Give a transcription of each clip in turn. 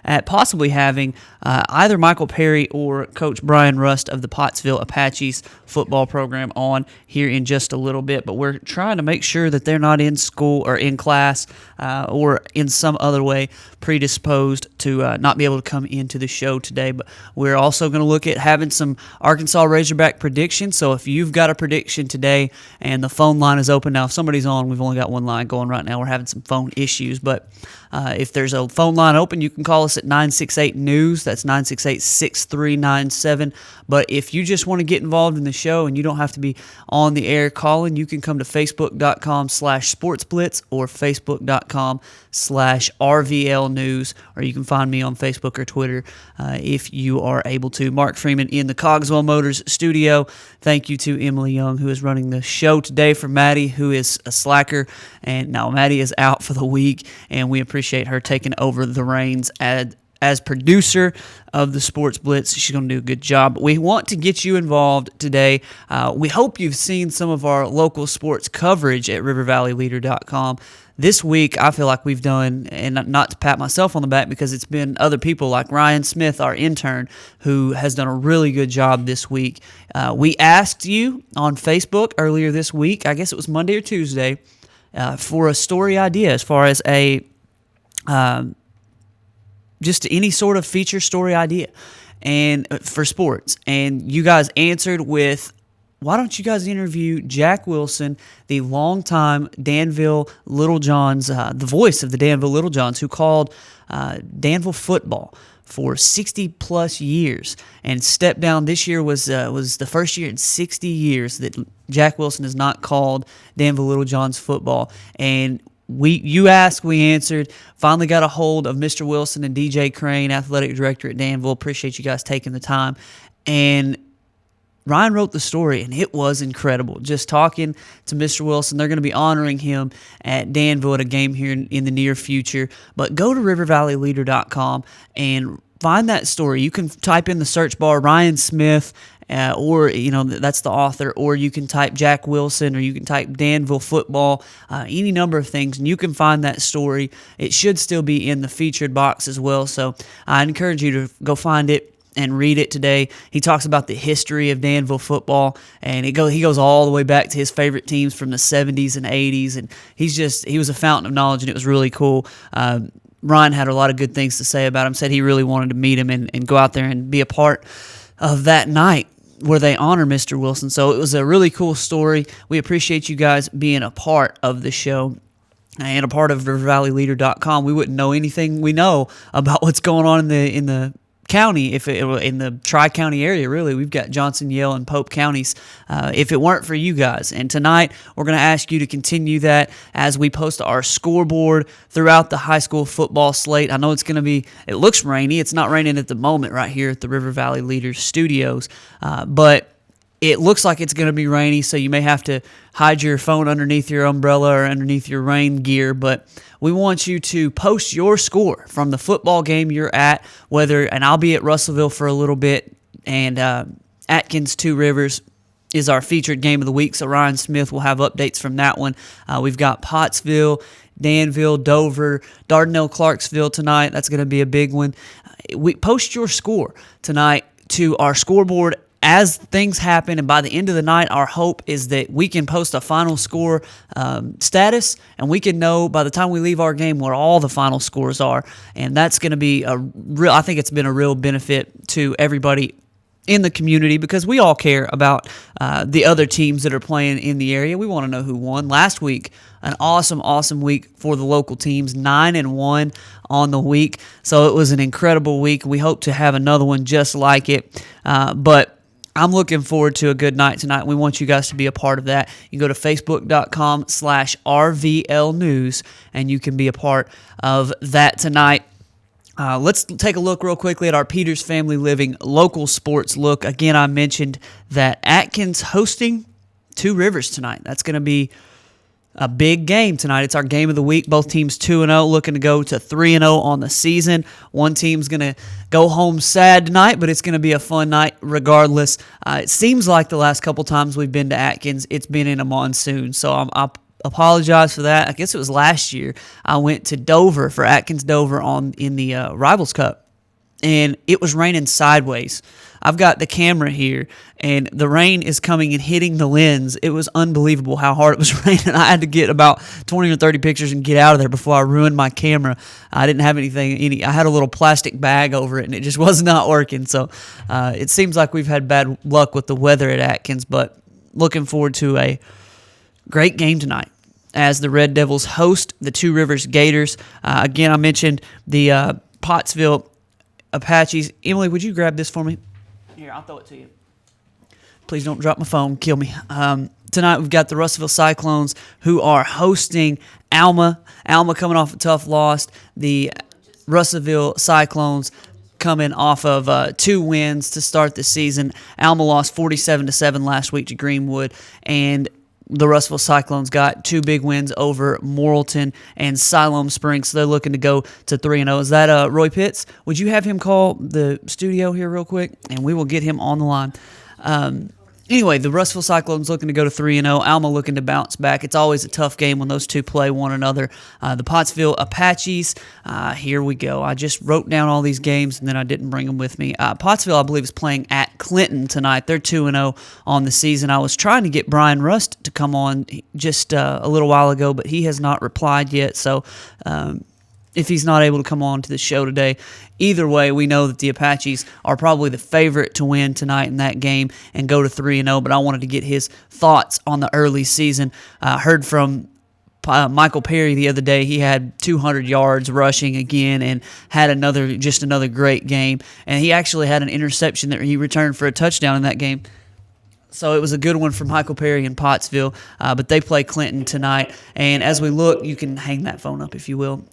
at possibly having either Michael Perry or Coach Brian Rust of the Pottsville Apaches football program on here in just a little bit. But we're trying to make sure that they're not in school or in class or in some other way predisposed to not be able to come into the show today. But we're also going to look at having some Arkansas Razorback predictions. So if you've got a prediction today and the phone line is open now, if somebody's on, we've only got one line going right now. We're having some phone issues, but if there's a phone line open, you can call us at 968-NEWS. That's 968-6397. But if you just want to get involved in the show and you don't have to be on the air calling, you can come to facebook.com/sportsblitz or facebook.com/RVLnews, or you can find me on Facebook or Twitter if you are able to. Mark Freeman in the Cogswell Motors studio. Thank you to Emily Young, who is running the show today, for Maddie, who is a slacker. And now Maddie is out for the week, and we appreciate her taking over the reins as producer of the Sports Blitz. She's going to do a good job. We want to get you involved today. We hope you've seen some of our local sports coverage at rivervalleyleader.com. This week, I feel like we've done, and not to pat myself on the back because it's been other people like Ryan Smith, our intern, who has done a really good job this week. We asked you on Facebook earlier this week, I guess it was Monday or Tuesday, for a story idea as far as a just any sort of feature story idea and for sports. And you guys answered with, why don't you guys interview Jack Wilson, the longtime Danville Little Johns, the voice of the Danville Little Johns, who called Danville football for 60-plus years, and stepped down. This year was the first year in 60 years that Jack Wilson has not called Danville Little Johns football. And you asked, we answered, finally got a hold of Mr. Wilson and DJ Crane, athletic director at Danville. Appreciate you guys taking the time. And Ryan wrote the story, and it was incredible. Just talking to Mr. Wilson, they're going to be honoring him at Danville at a game here in the near future. But go to rivervalleyleader.com and find that story. You can type in the search bar Ryan Smith, or that's the author, or you can type Jack Wilson, or you can type Danville football, any number of things, and you can find that story. It should still be in the featured box as well, so I encourage you to go find it and read it today. He talks about the history of Danville football, and he goes all the way back to his favorite teams from the 70s and 80s, and he was a fountain of knowledge, and it was really cool. Ryan had a lot of good things to say about him, said he really wanted to meet him and go out there and be a part of that night where they honor Mr. Wilson. So it was a really cool story. We appreciate you guys being a part of the show and a part of rivervalleyleader.com. We wouldn't know anything we know about what's going on in the county, in the Tri-County area, really. We've got Johnson, Yale, and Pope counties, if it weren't for you guys. And tonight, we're going to ask you to continue that as we post our scoreboard throughout the high school football slate. I know it looks rainy. It's not raining at the moment right here at the River Valley Leaders studios, but it looks like it's going to be rainy, so you may have to hide your phone underneath your umbrella or underneath your rain gear, but we want you to post your score from the football game you're at, and I'll be at Russellville for a little bit, and Atkins Two Rivers is our featured game of the week, so Ryan Smith will have updates from that one. We've got Pottsville, Danville, Dover, Dardanelle, Clarksville tonight. That's going to be a big one. We post your score tonight to our scoreboard as things happen, and by the end of the night, our hope is that we can post a final score status, and we can know by the time we leave our game what all the final scores are, and that's going to be I think it's been a real benefit to everybody in the community because we all care about the other teams that are playing in the area. We want to know who won. Last week, an awesome week for the local teams, 9-1 on the week, so it was an incredible week. We hope to have another one just like it, but I'm looking forward to a good night tonight. We want you guys to be a part of that. You can go to facebook.com/RVLnews, and you can be a part of that tonight. Let's take a look real quickly at our Peters Family Living local sports look. Again, I mentioned that Atkins hosting Two Rivers tonight. That's going to be a big game tonight. It's our game of the week. Both teams 2-0, looking to go to 3-0 on the season. One team's going to go home sad tonight, but it's going to be a fun night regardless. It seems like the last couple times we've been to Atkins, it's been in a monsoon, so apologize for that. I guess it was last year. I went to Dover for Atkins Dover in the Rivals Cup, and it was raining sideways. I've got the camera here, and the rain is coming and hitting the lens. It was unbelievable how hard it was raining. I had to get about 20 or 30 pictures and get out of there before I ruined my camera. I didn't have anything. I had a little plastic bag over it, and it just was not working. So it seems like we've had bad luck with the weather at Atkins, but looking forward to a great game tonight as the Red Devils host the Two Rivers Gators. Again, I mentioned the Pottsville Apaches. Emily, would you grab this for me? Here, I'll throw it to you. Please don't drop my phone. Kill me. Tonight we've got the Russellville Cyclones who are hosting Alma. Alma coming off a tough loss. The Russellville Cyclones coming off of 2 wins to start the season. Alma lost 47-7 last week to Greenwood, and the Russellville Cyclones got 2 big wins over Morrilton and Siloam Springs, so they're looking to go to 3-0. Is that Roy Pitts? Would you have him call the studio here real quick, and we will get him on the line. Anyway, the Russellville Cyclones looking to go to 3-0. Alma looking to bounce back. It's always a tough game when those two play one another. The Pottsville Apaches, here we go. I just wrote down all these games, and then I didn't bring them with me. Pottsville, I believe, is playing at Clinton tonight. They're 2-0 on the season. I was trying to get Brian Rust to come on just a little while ago, but he has not replied yet, so if he's not able to come on to the show today. Either way, we know that the Apaches are probably the favorite to win tonight in that game and go to 3-0, but I wanted to get his thoughts on the early season. Heard from Michael Perry the other day. He had 200 yards rushing again and had another great game, and he actually had an interception that he returned for a touchdown in that game. So it was a good one for Michael Perry in Pottsville, but they play Clinton tonight. And as we look, you can hang that phone up if you will.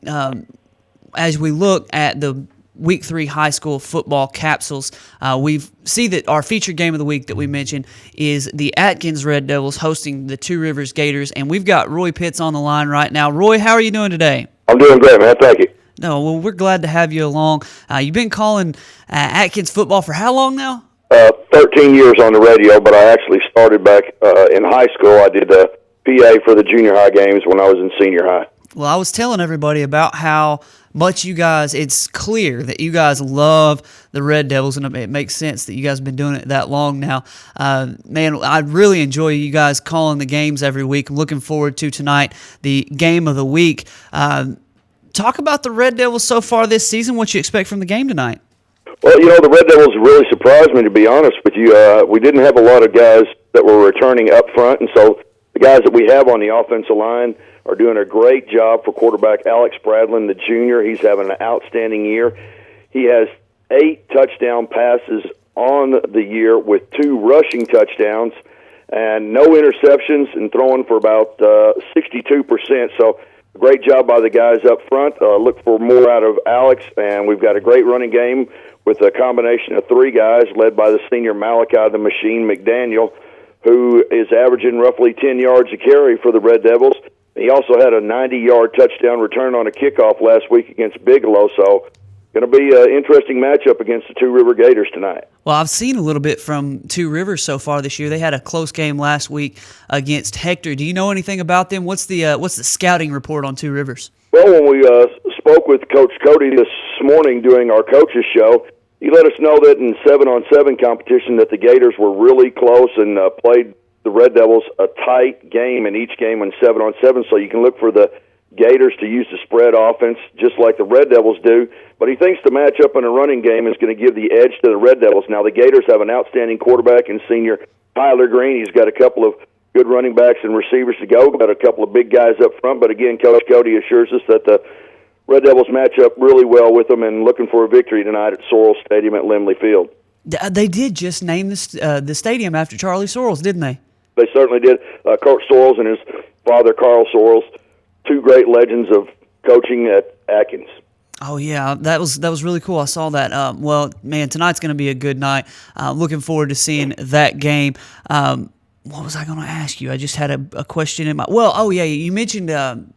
As we look at the Week 3 high school football capsules, we see that our featured game of the week that we mentioned is the Atkins Red Devils hosting the Two Rivers Gators. And we've got Roy Pitts on the line right now. Roy, how are you doing today? I'm doing great, man. Thank you. No, well, we're glad to have you along. You've been calling Atkins football for how long now? 13 years on the radio, but I actually started back in high school. I did PA for the junior high games when I was in senior high. Well, I was telling everybody about how much you guys, it's clear that you guys love the Red Devils, and it makes sense that you guys have been doing it that long now. Man, I really enjoy you guys calling the games every week. I'm looking forward to tonight, the game of the week. Talk about the Red Devils so far this season, what you expect from the game tonight. Well, the Red Devils really surprised me, to be honest with you. We didn't have a lot of guys that were returning up front, and so the guys that we have on the offensive line are doing a great job for quarterback Alex Bradlin, the junior. He's having an outstanding year. He has 8 touchdown passes on the year with 2 rushing touchdowns and no interceptions and throwing for about 62%. So great job by the guys up front. Look for more out of Alex, and we've got a great running game with a combination of 3 guys led by the senior Malachi the Machine McDaniel, who is averaging roughly 10 yards a carry for the Red Devils. He also had a 90-yard touchdown return on a kickoff last week against Bigelow, so going to be an interesting matchup against the Two River Gators tonight. Well, I've seen a little bit from Two Rivers so far this year. They had a close game last week against Hector. Do you know anything about them? What's the scouting report on Two Rivers? Well, when we spoke with Coach Cody this morning during our coaches show, he let us know that in 7-on-7 competition that the Gators were really close and played the Red Devils a tight game in each game in 7-on-7, so you can look for the Gators to use the spread offense just like the Red Devils do. But he thinks the matchup in a running game is going to give the edge to the Red Devils. Now, the Gators have an outstanding quarterback in senior Tyler Green. He's got a couple of good running backs and receivers to go, got a couple of big guys up front. But again, Coach Cody assures us that the Red Devils match up really well with them and looking for a victory tonight at Sorrell Stadium at Limley Field. They did just name the stadium after Charlie Sorrells, didn't they? They certainly did. Kurt Sorrells and his father, Carl Sorrells, 2 great legends of coaching at Atkins. Oh, yeah, that was really cool. I saw that. Well, man, tonight's going to be a good night. Looking forward to seeing that game. what was I going to ask you? I just had a question in my. Well, oh yeah, you mentioned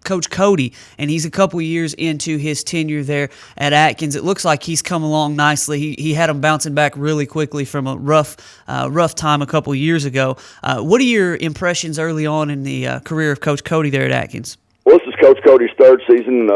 Coach Cody, and he's a couple years into his tenure there at Atkins. It looks like he's come along nicely. He had him bouncing back really quickly from a rough time a couple years ago. What are your impressions early on in the career of Coach Cody there at Atkins? Well, this is Coach Cody's third season,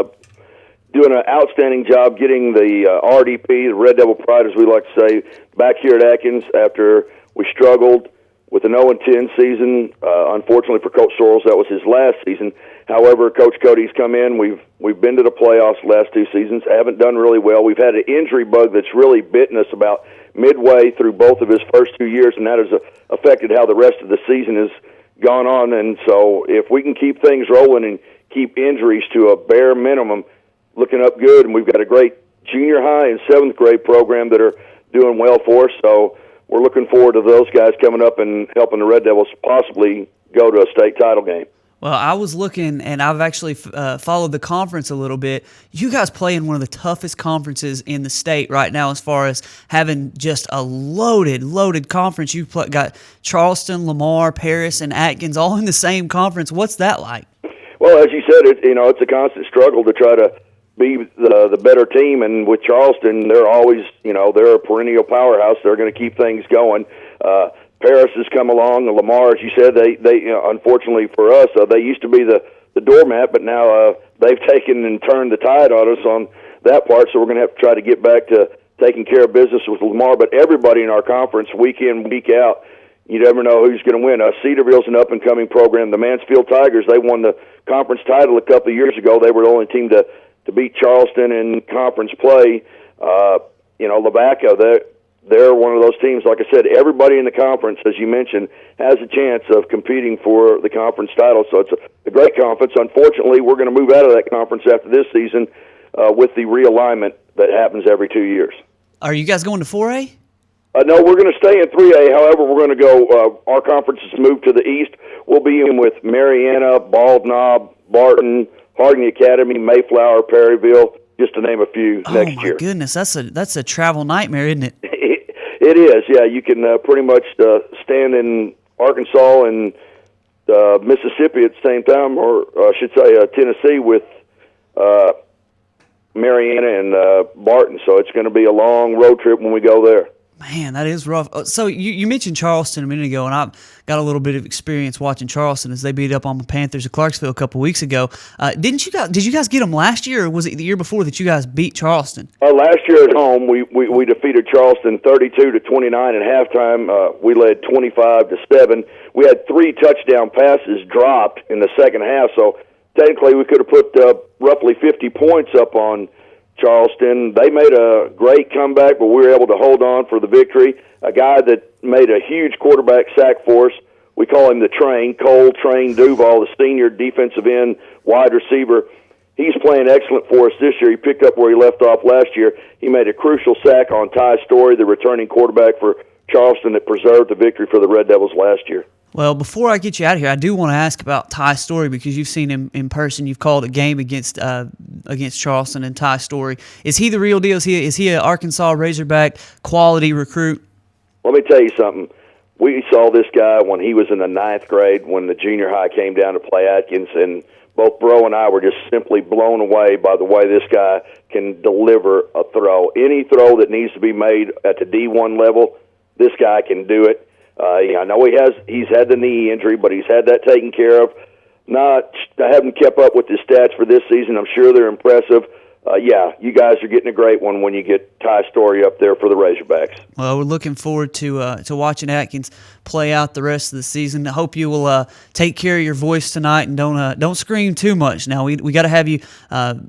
doing an outstanding job getting the RDP, the Red Devil Pride, as we like to say, back here at Atkins after we struggled with an 0-10 season. Unfortunately for Coach Sorrells, that was his last season. However, Coach Cody's come in. We've been to the playoffs the last 2 seasons, haven't done really well. We've had an injury bug that's really bitten us about midway through both of his first 2 years, and that has affected how the rest of the season has gone on. And so if we can keep things rolling and keep injuries to a bare minimum, looking up good, and we've got a great junior high and 7th grade program that are doing well for us. So we're looking forward to those guys coming up and helping the Red Devils possibly go to a state title game. Well, I was looking, and I've actually followed the conference a little bit. You guys play in one of the toughest conferences in the state right now as far as having just a loaded conference. You've got Charleston, Lamar, Paris, and Atkins all in the same conference. What's that like? Well, as you said, it's a constant struggle to try to be the better team, and with Charleston, they're always, they're a perennial powerhouse. They're going to keep things going. Paris has come along. Lamar, as you said, they unfortunately for us, they used to be the doormat, but now they've taken and turned the tide on us on that part. So we're going to have to try to get back to taking care of business with Lamar. But everybody in our conference, week in, week out, you never know who's going to win. Cedarville's an up-and-coming program. The Mansfield Tigers, they won the conference title a couple of years ago. They were the only team to beat Charleston in conference play. Lavaca, they're one of those teams. Like I said, everybody in the conference, as you mentioned, has a chance of competing for the conference title. So it's a great conference. Unfortunately, we're going to move out of that conference after this season with the realignment that happens every 2 years. Are you guys going to 4A? No, we're going to stay in 3A. However, we're going to go, our conference has moved to the east. We'll be in with Mariana, Bald Knob, Barton, Harding Academy, Mayflower, Perryville, just to name a few next year. Oh, my goodness. That's a travel nightmare, isn't it? It is, yeah. You can pretty much stand in Arkansas and Mississippi at the same time, or I should say Tennessee with Mariana and Barton. So it's going to be a long road trip when we go there. Man, that is rough. So you mentioned Charleston a minute ago, and I've got a little bit of experience watching Charleston as they beat up on the Panthers of Clarksville a couple weeks ago. Did you guys get them last year, or was it the year before that you guys beat Charleston? Last year at home, we defeated Charleston 32-29 at halftime. We led 25-7. We had 3 touchdown passes dropped in the second half, so technically we could have put roughly 50 points up on Charleston. They made a great comeback, but we were able to hold on for the victory. A guy that made a huge quarterback sack for us, we call him the Train, Cole Train Duval, the senior defensive end wide receiver. He's playing excellent for us this year. He picked up where he left off last year. He made a crucial sack on Ty Story, the returning quarterback for Charleston, that preserved the victory for the Red Devils last year. Well, before I get you out of here, I do want to ask about Ty Story, because you've seen him in person. You've called a game against Charleston and Ty Story. Is he the real deal? Is he an Arkansas Razorback quality recruit? Let me tell you something. We saw this guy when he was in the 9th grade when the junior high came down to play Atkins, and both Bro and I were just simply blown away by the way this guy can deliver a throw. Any throw that needs to be made at the D1 level, this guy can do it. I know he's had the knee injury, but he's had that taken care of. I haven't kept up with his stats for this season. I'm sure they're impressive. You guys are getting a great one when you get Ty Story up there for the Razorbacks. Well, we're looking forward to watching Atkins play out the rest of the season. I hope you will take care of your voice tonight and don't scream too much. Now we got to have you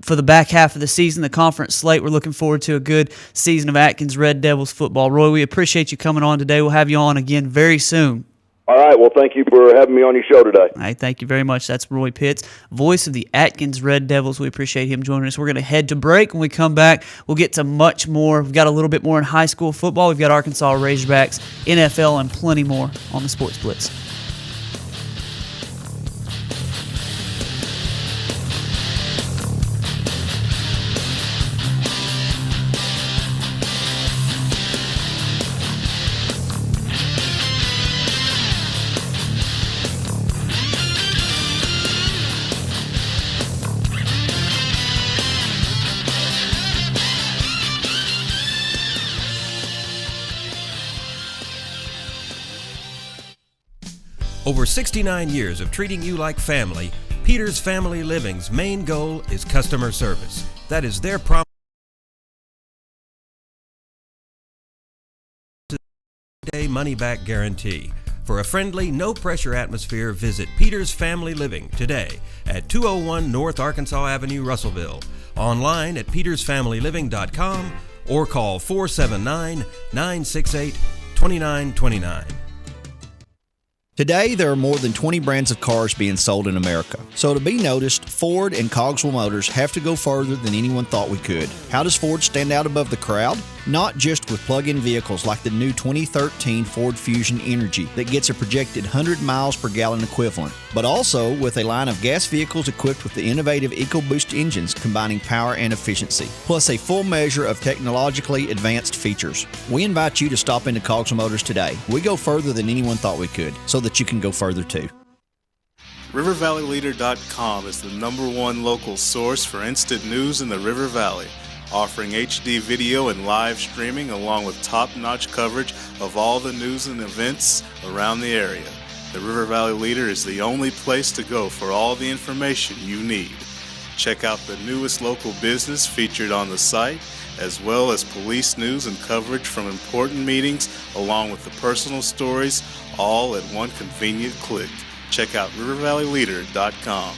for the back half of the season, the conference slate. We're looking forward to a good season of Atkins Red Devils football. Roy, we appreciate you coming on today. We'll have you on again very soon. All right. Well, thank you for having me on your show today. All right. Thank you very much. That's Roy Pitts, voice of the Atkins Red Devils. We appreciate him joining us. We're going to head to break. When we come back, we'll get to much more. We've got a little bit more in high school football. We've got Arkansas Razorbacks, NFL, and plenty more on the Sports Blitz. Over 69 years of treating you like family, Peters Family Living's main goal is customer service. That is their promise. Day money-back guarantee. For a friendly, no-pressure atmosphere, visit Peters Family Living today at 201 North Arkansas Avenue, Russellville. Online at petersfamilyliving.com or call 479-968-2929. Today, there are more than 20 brands of cars being sold in America. So to be noticed, Ford and Cogswell Motors have to go further than anyone thought we could. How does Ford stand out above the crowd? Not just with plug-in vehicles like the new 2013 Ford Fusion Energy that gets a projected 100 miles per gallon equivalent, but also with a line of gas vehicles equipped with the innovative EcoBoost engines combining power and efficiency, plus a full measure of technologically advanced features. We invite you to stop into Cogswell Motors today. We go further than anyone thought we could, so that you can go further too. RiverValleyLeader.com is the #1 local source for instant news in the River Valley, offering HD video and live streaming along with top-notch coverage of all the news and events around the area. The River Valley Leader is the only place to go for all the information you need. Check out the newest local business featured on the site, as well as police news and coverage from important meetings, along with the personal stories, all at one convenient click. Check out RiverValleyLeader.com.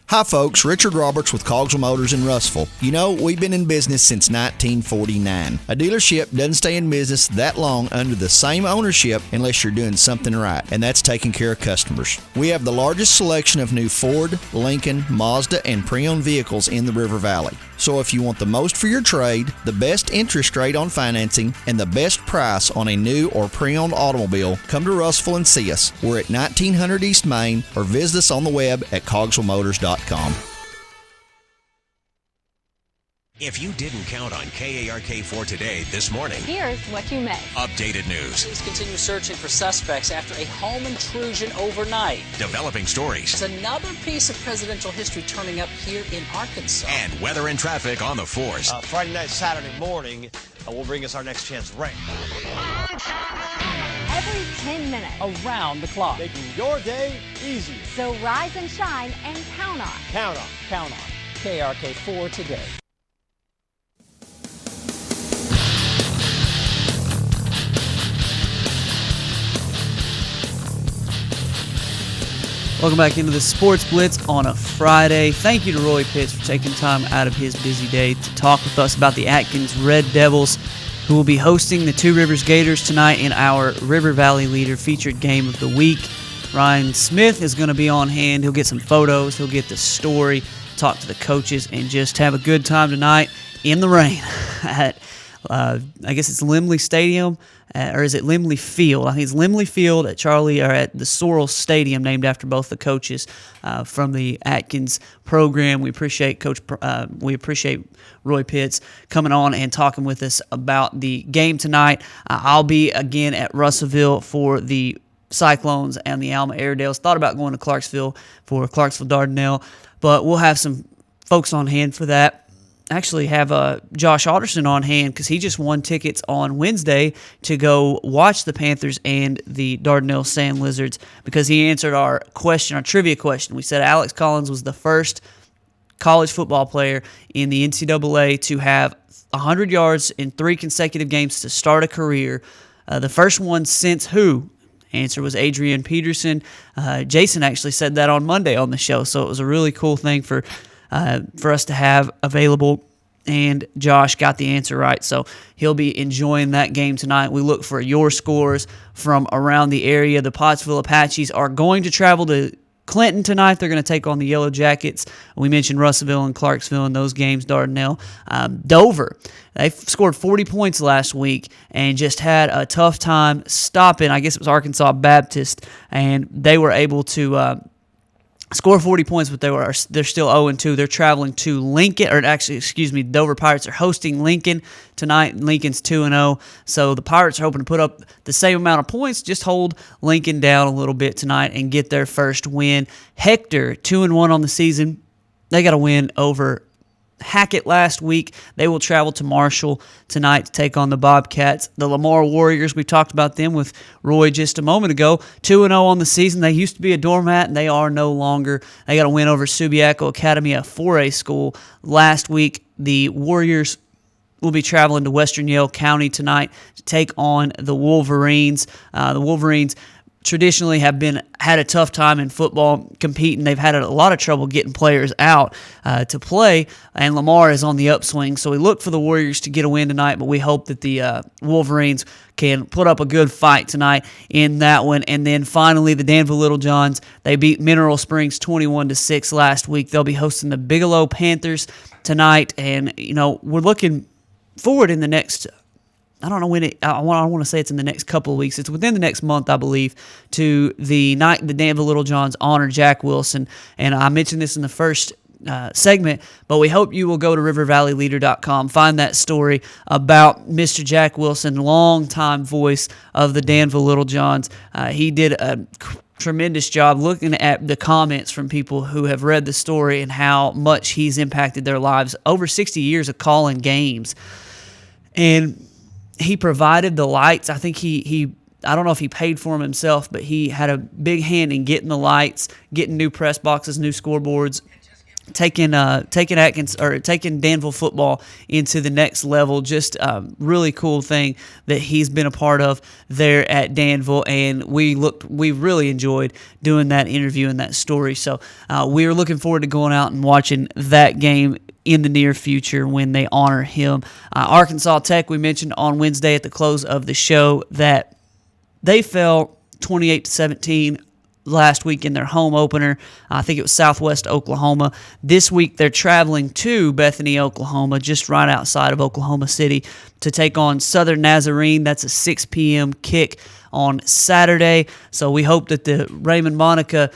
Hi folks, Richard Roberts with Cogswell Motors in Russellville. You know, we've been in business since 1949. A dealership doesn't stay in business that long under the same ownership unless you're doing something right, and that's taking care of customers. We have the largest selection of new Ford, Lincoln, Mazda, and pre-owned vehicles in the River Valley. So if you want the most for your trade, the best interest rate on financing, and the best price on a new or pre-owned automobile, come to Russellville and see us. We're at 1900 East Main, or visit us on the web at cogswellmotors.com. If you didn't count on KARK4 today this morning, here's what you missed. Updated news. Police continue searching for suspects after a home intrusion overnight. Developing stories. There's another piece of presidential history turning up here in Arkansas. And weather and traffic on the force. Friday night, Saturday morning will bring us our next chance rain. Every 10 minutes. Around the clock. Making your day easier. So rise and shine and count on. Count on. Count on. KRK4 today. Welcome back into the Sports Blitz on a Friday. Thank you to Roy Pitts for taking time out of his busy day to talk with us about the Atkins Red Devils, who will be hosting the Two Rivers Gators tonight in our River Valley Leader featured game of the week. Ryan Smith is going to be on hand. He'll get some photos. He'll get the story, talk to the coaches, and just have a good time tonight in the rain at, I guess it's Limley Stadium, or is it Limley Field? I think it's Limley Field at the Sorrell Stadium, named after both the coaches from the Atkins program. We appreciate we appreciate Roy Pitts coming on and talking with us about the game tonight. I'll be again at Russellville for the Cyclones and the Alma Airedales. Thought about going to Clarksville for Clarksville Dardanelle, but we'll have some folks on hand for that. Actually have Josh Alderson on hand because he just won tickets on Wednesday to go watch the Panthers and the Dardanelle Sand Lizards because he answered our trivia question. We said Alex Collins was the first college football player in the NCAA to have 100 yards in 3 consecutive games to start a career. The first one since who? Answer was Adrian Peterson. Jason actually said that on Monday on the show, so it was a really cool thing for us to have available, and Josh got the answer right, so he'll be enjoying that game tonight. We look for your scores from around the area. The Pottsville Apaches are going to travel to Clinton tonight. They're going to take on the Yellow Jackets. We mentioned Russellville and Clarksville in those games, Dardanelle. Dover, they scored 40 points last week and just had a tough time stopping, I guess it was Arkansas Baptist, and they were able to score 40 points, but they're still 0-2. They're traveling to Lincoln, Dover Pirates are hosting Lincoln tonight. Lincoln's 2-0, so the Pirates are hoping to put up the same amount of points, just hold Lincoln down a little bit tonight and get their first win. Hector, 2-1 on the season. They got a win over Hackett last week. They will travel to Marshall tonight to take on the Bobcats. The Lamar Warriors, we talked about them with Roy just a moment ago. 2-0 on the season. They used to be a doormat, and they are no longer. They got a win over Subiaco Academy, a 4A school, last week. The Warriors will be traveling to Western Yale County tonight to take on the Wolverines. The Wolverines traditionally have had a tough time in football competing. They've had a lot of trouble getting players out to play, and Lamar is on the upswing. So we look for the Warriors to get a win tonight, but we hope that the Wolverines can put up a good fight tonight in that one. And then finally, the Danville Little Johns, they beat Mineral Springs 21-6 last week. They'll be hosting the Bigelow Panthers tonight, and we're looking forward in the next, I don't know when I want to say it's in the next couple of weeks. It's within the next month, I believe, to the night the Danville Little Johns honor Jack Wilson. And I mentioned this in the first segment, but we hope you will go to rivervalleyleader.com, find that story about Mr. Jack Wilson, longtime voice of the Danville Little Johns. He did a tremendous job looking at the comments from people who have read the story and how much he's impacted their lives. Over 60 years of calling games. And he provided the lights. I think I don't know if he paid for them himself, but he had a big hand in getting the lights, getting new press boxes, new scoreboards, taking Danville football into the next level. Just a really cool thing that he's been a part of there at Danville, and we really enjoyed doing that interview and that story. So we are looking forward to going out and watching that game in the near future when they honor him. Arkansas Tech, we mentioned on Wednesday at the close of the show that they fell 28-17 last week in their home opener. I think it was Southwest Oklahoma. This week they're traveling to Bethany, Oklahoma, just right outside of Oklahoma City, to take on Southern Nazarene. That's a 6 p.m. kick on Saturday. So we hope that the Raymond Monica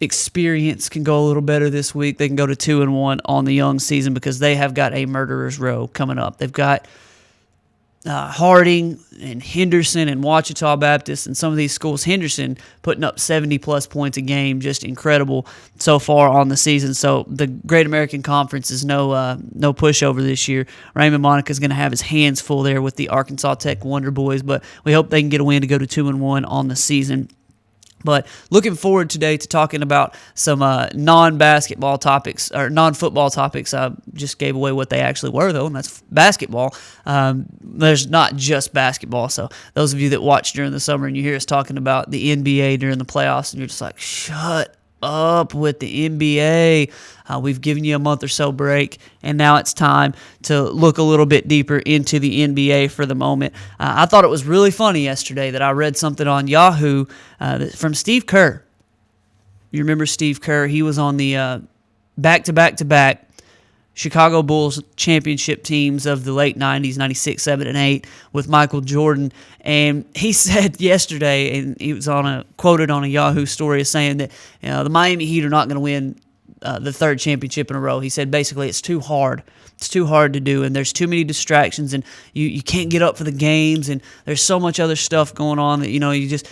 experience can go a little better this week. They can go to 2-1 on the young season because they have got a murderer's row coming up. They've got Harding and Henderson and Ouachita Baptist and some of these schools. Henderson putting up 70-plus points a game, just incredible so far on the season. So the Great American Conference is no pushover this year. Raymond Monica is going to have his hands full there with the Arkansas Tech Wonder Boys, but we hope they can get a win to go to 2-1 on the season. But looking forward today to talking about some non-basketball topics, or non-football topics. I just gave away what they actually were, though, and that's basketball. There's not just basketball. So those of you that watch during the summer and you hear us talking about the NBA during the playoffs, and you're just like, shut up with the NBA. We've given you a month or so break, and now it's time to look a little bit deeper into the NBA for the moment. I thought it was really funny yesterday that I read something on Yahoo from Steve Kerr. You remember Steve Kerr? He was on the back-to-back Chicago Bulls championship teams of the late 90s, 96, 7, and 8, with Michael Jordan. And he said yesterday, and he was quoted on a Yahoo story, saying that the Miami Heat are not going to win the third championship in a row. He said basically it's too hard. It's too hard to do, and there's too many distractions, and you can't get up for the games, and there's so much other stuff going on that,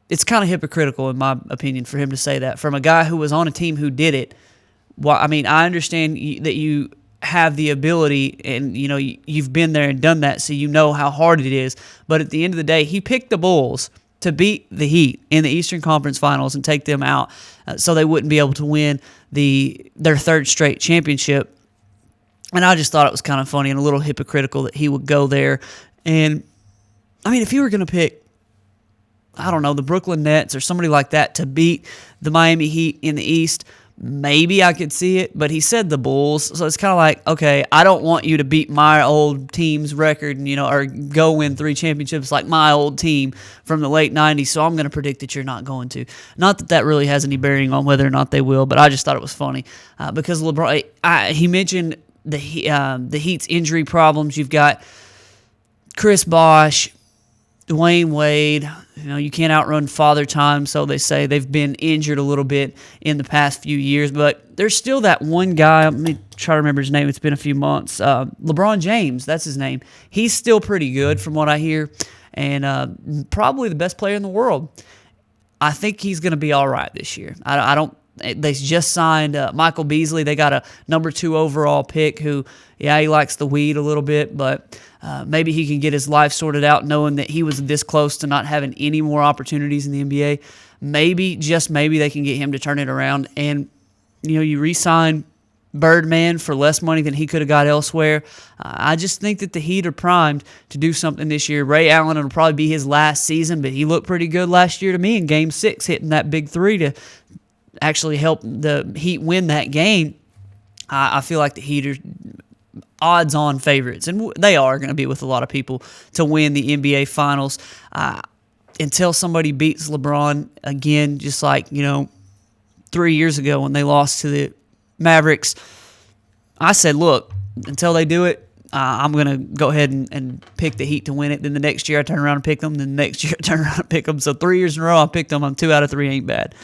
it's kind of hypocritical, in my opinion, for him to say that. From a guy who was on a team who did it. Well, I mean, I understand that you have the ability, and you've been there and done that, so you know how hard it is. But at the end of the day, he picked the Bulls to beat the Heat in the Eastern Conference Finals and take them out, so they wouldn't be able to win their third straight championship. And I just thought it was kind of funny and a little hypocritical that he would go there. And I mean, if you were going to pick, I don't know, the Brooklyn Nets or somebody like that to beat the Miami Heat in the East, maybe I could see it, but he said the Bulls, so it's kind of like, okay, I don't want you to beat my old team's record, and or go win 3 championships like my old team from the late 90s, so I'm going to predict that you're not going to. Not that that really has any bearing on whether or not they will, but I just thought it was funny because LeBron, he mentioned the Heat's injury problems. You've got Chris Bosh, Dwayne Wade. You can't outrun Father Time, so they say. They've been injured a little bit in the past few years, but there's still that one guy. Let me try to remember his name. It's been a few months. LeBron James, that's his name. He's still pretty good from what I hear, and probably the best player in the world. I think he's going to be all right this year. I don't They just signed Michael Beasley. They got a number 2 overall pick who, yeah, he likes the weed a little bit, but maybe he can get his life sorted out knowing that he was this close to not having any more opportunities in the NBA. Maybe, just maybe, they can get him to turn it around. And, you re-sign Birdman for less money than he could have got elsewhere. I just think that the Heat are primed to do something this year. Ray Allen, it'll probably be his last season, but he looked pretty good last year to me in Game 6, hitting that big 3 to actually help the Heat win that game. I feel like the Heat are odds-on favorites, and they are going to be with a lot of people to win the NBA Finals. Until somebody beats LeBron again, just like 3 years ago when they lost to the Mavericks, I said, look, until they do it, I'm going to go ahead and pick the Heat to win it. Then the next year I turn around and pick them. Then the next year I turn around and pick them. So 3 years in a row I picked them. 2 out of 3 ain't bad.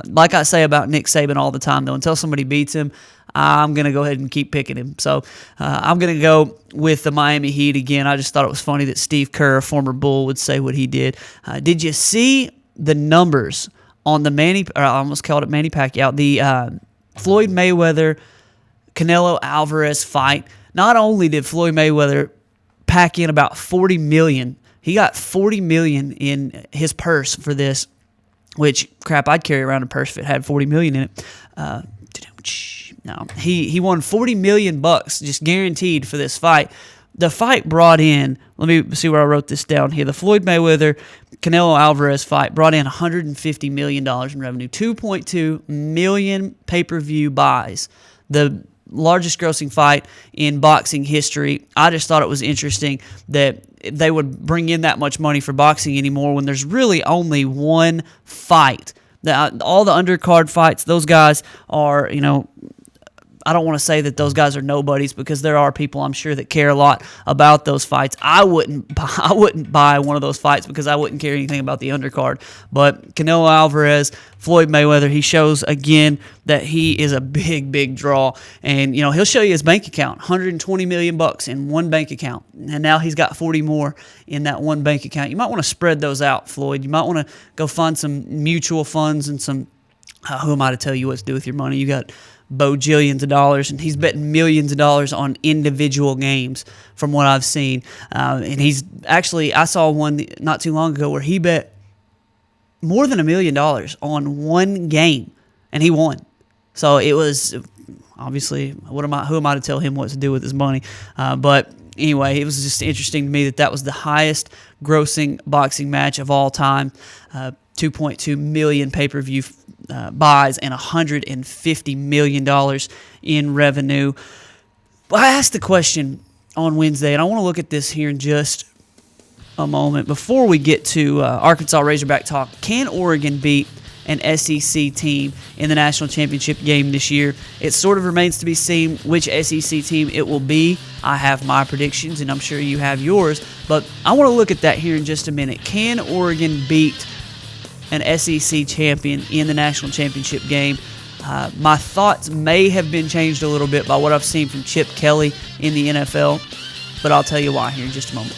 Like I say about Nick Saban all the time, though, until somebody beats him, I'm going to go ahead and keep picking him. So I'm going to go with the Miami Heat again. I just thought it was funny that Steve Kerr, a former Bull, would say what he did. Did you see the numbers on the I almost called it Manny Pacquiao, the Floyd Mayweather Canelo Alvarez fight? Not only did Floyd Mayweather pack in about $40 million, he got $40 million in his purse for this, which, crap, I'd carry around a purse if it had $40 million in it. No, he won $40 million just guaranteed for this fight. The fight brought in, let me see where I wrote this down here. The Floyd Mayweather Canelo Alvarez fight brought in $150 million in revenue, 2.2 million pay-per-view buys. The largest grossing fight in boxing history. I just thought it was interesting that they would bring in that much money for boxing anymore when there's really only one fight. All the undercard fights, those guys are, I don't want to say that those guys are nobodies because there are people I'm sure that care a lot about those fights. I wouldn't buy one of those fights because I wouldn't care anything about the undercard. But Canelo Alvarez, Floyd Mayweather, he shows again that he is a big, big draw. And he'll show you his bank account, $120 million in one bank account, and now he's got 40 more in that one bank account. You might want to spread those out, Floyd. You might want to go find some mutual funds and some. Who am I to tell you what to do with your money? You got bojillions of dollars, and he's betting millions of dollars on individual games from what I've seen. And he's actually, I saw one not too long ago where he bet more than $1 million on one game, and he won. So it was obviously, who am I to tell him what to do with his money? But anyway, it was just interesting to me that was the highest grossing boxing match of all time. 2.2 million pay-per-view buys and $150 million in revenue. I asked the question on Wednesday, and I want to look at this here in just a moment. Before we get to Arkansas Razorback talk, can Oregon beat an SEC team in the national championship game this year? It sort of remains to be seen which SEC team it will be. I have my predictions, and I'm sure you have yours, but I want to look at that here in just a minute. Can Oregon beat an SEC champion in the national championship game? My thoughts may have been changed a little bit by what I've seen from Chip Kelly in the NFL, but I'll tell you why here in just a moment.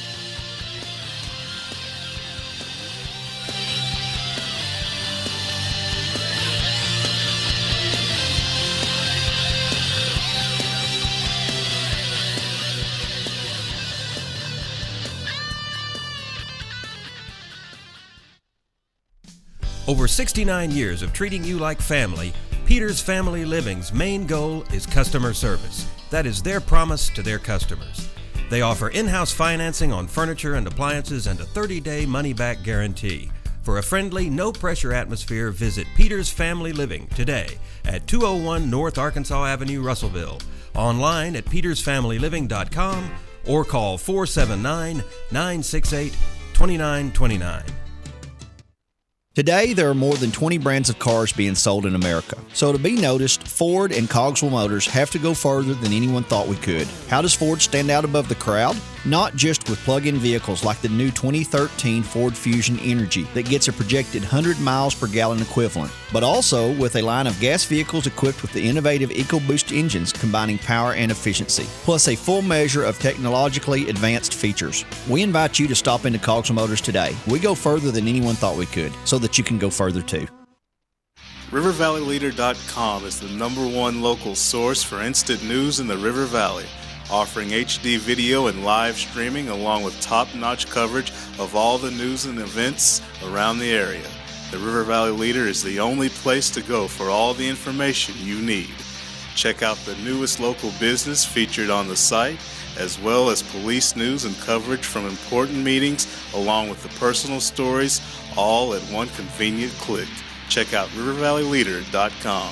Over 69 years of treating you like family, Peter's Family Living's main goal is customer service. That is their promise to their customers. They offer in-house financing on furniture and appliances and a 30-day money-back guarantee. For a friendly, no-pressure atmosphere, visit Peter's Family Living today at 201 North Arkansas Avenue, Russellville. Online at petersfamilyliving.com or call 479-968-2929. Today, there are more than 20 brands of cars being sold in America. So to be noticed, Ford and Cogswell Motors have to go further than anyone thought we could. How does Ford stand out above the crowd? Not just with plug-in vehicles like the new 2013 Ford Fusion Energy that gets a projected 100 miles per gallon equivalent, but also with a line of gas vehicles equipped with the innovative EcoBoost engines combining power and efficiency, plus a full measure of technologically advanced features. We invite you to stop into Cogswell Motors today. We go further than anyone thought we could, so that you can go further too. RiverValleyLeader.com is the #1 local source for instant news in the River Valley, offering HD video and live streaming along with top-notch coverage of all the news and events around the area. The River Valley Leader is the only place to go for all the information you need. Check out the newest local business featured on the site, as well as police news and coverage from important meetings, along with the personal stories, all at one convenient click. Check out RiverValleyLeader.com.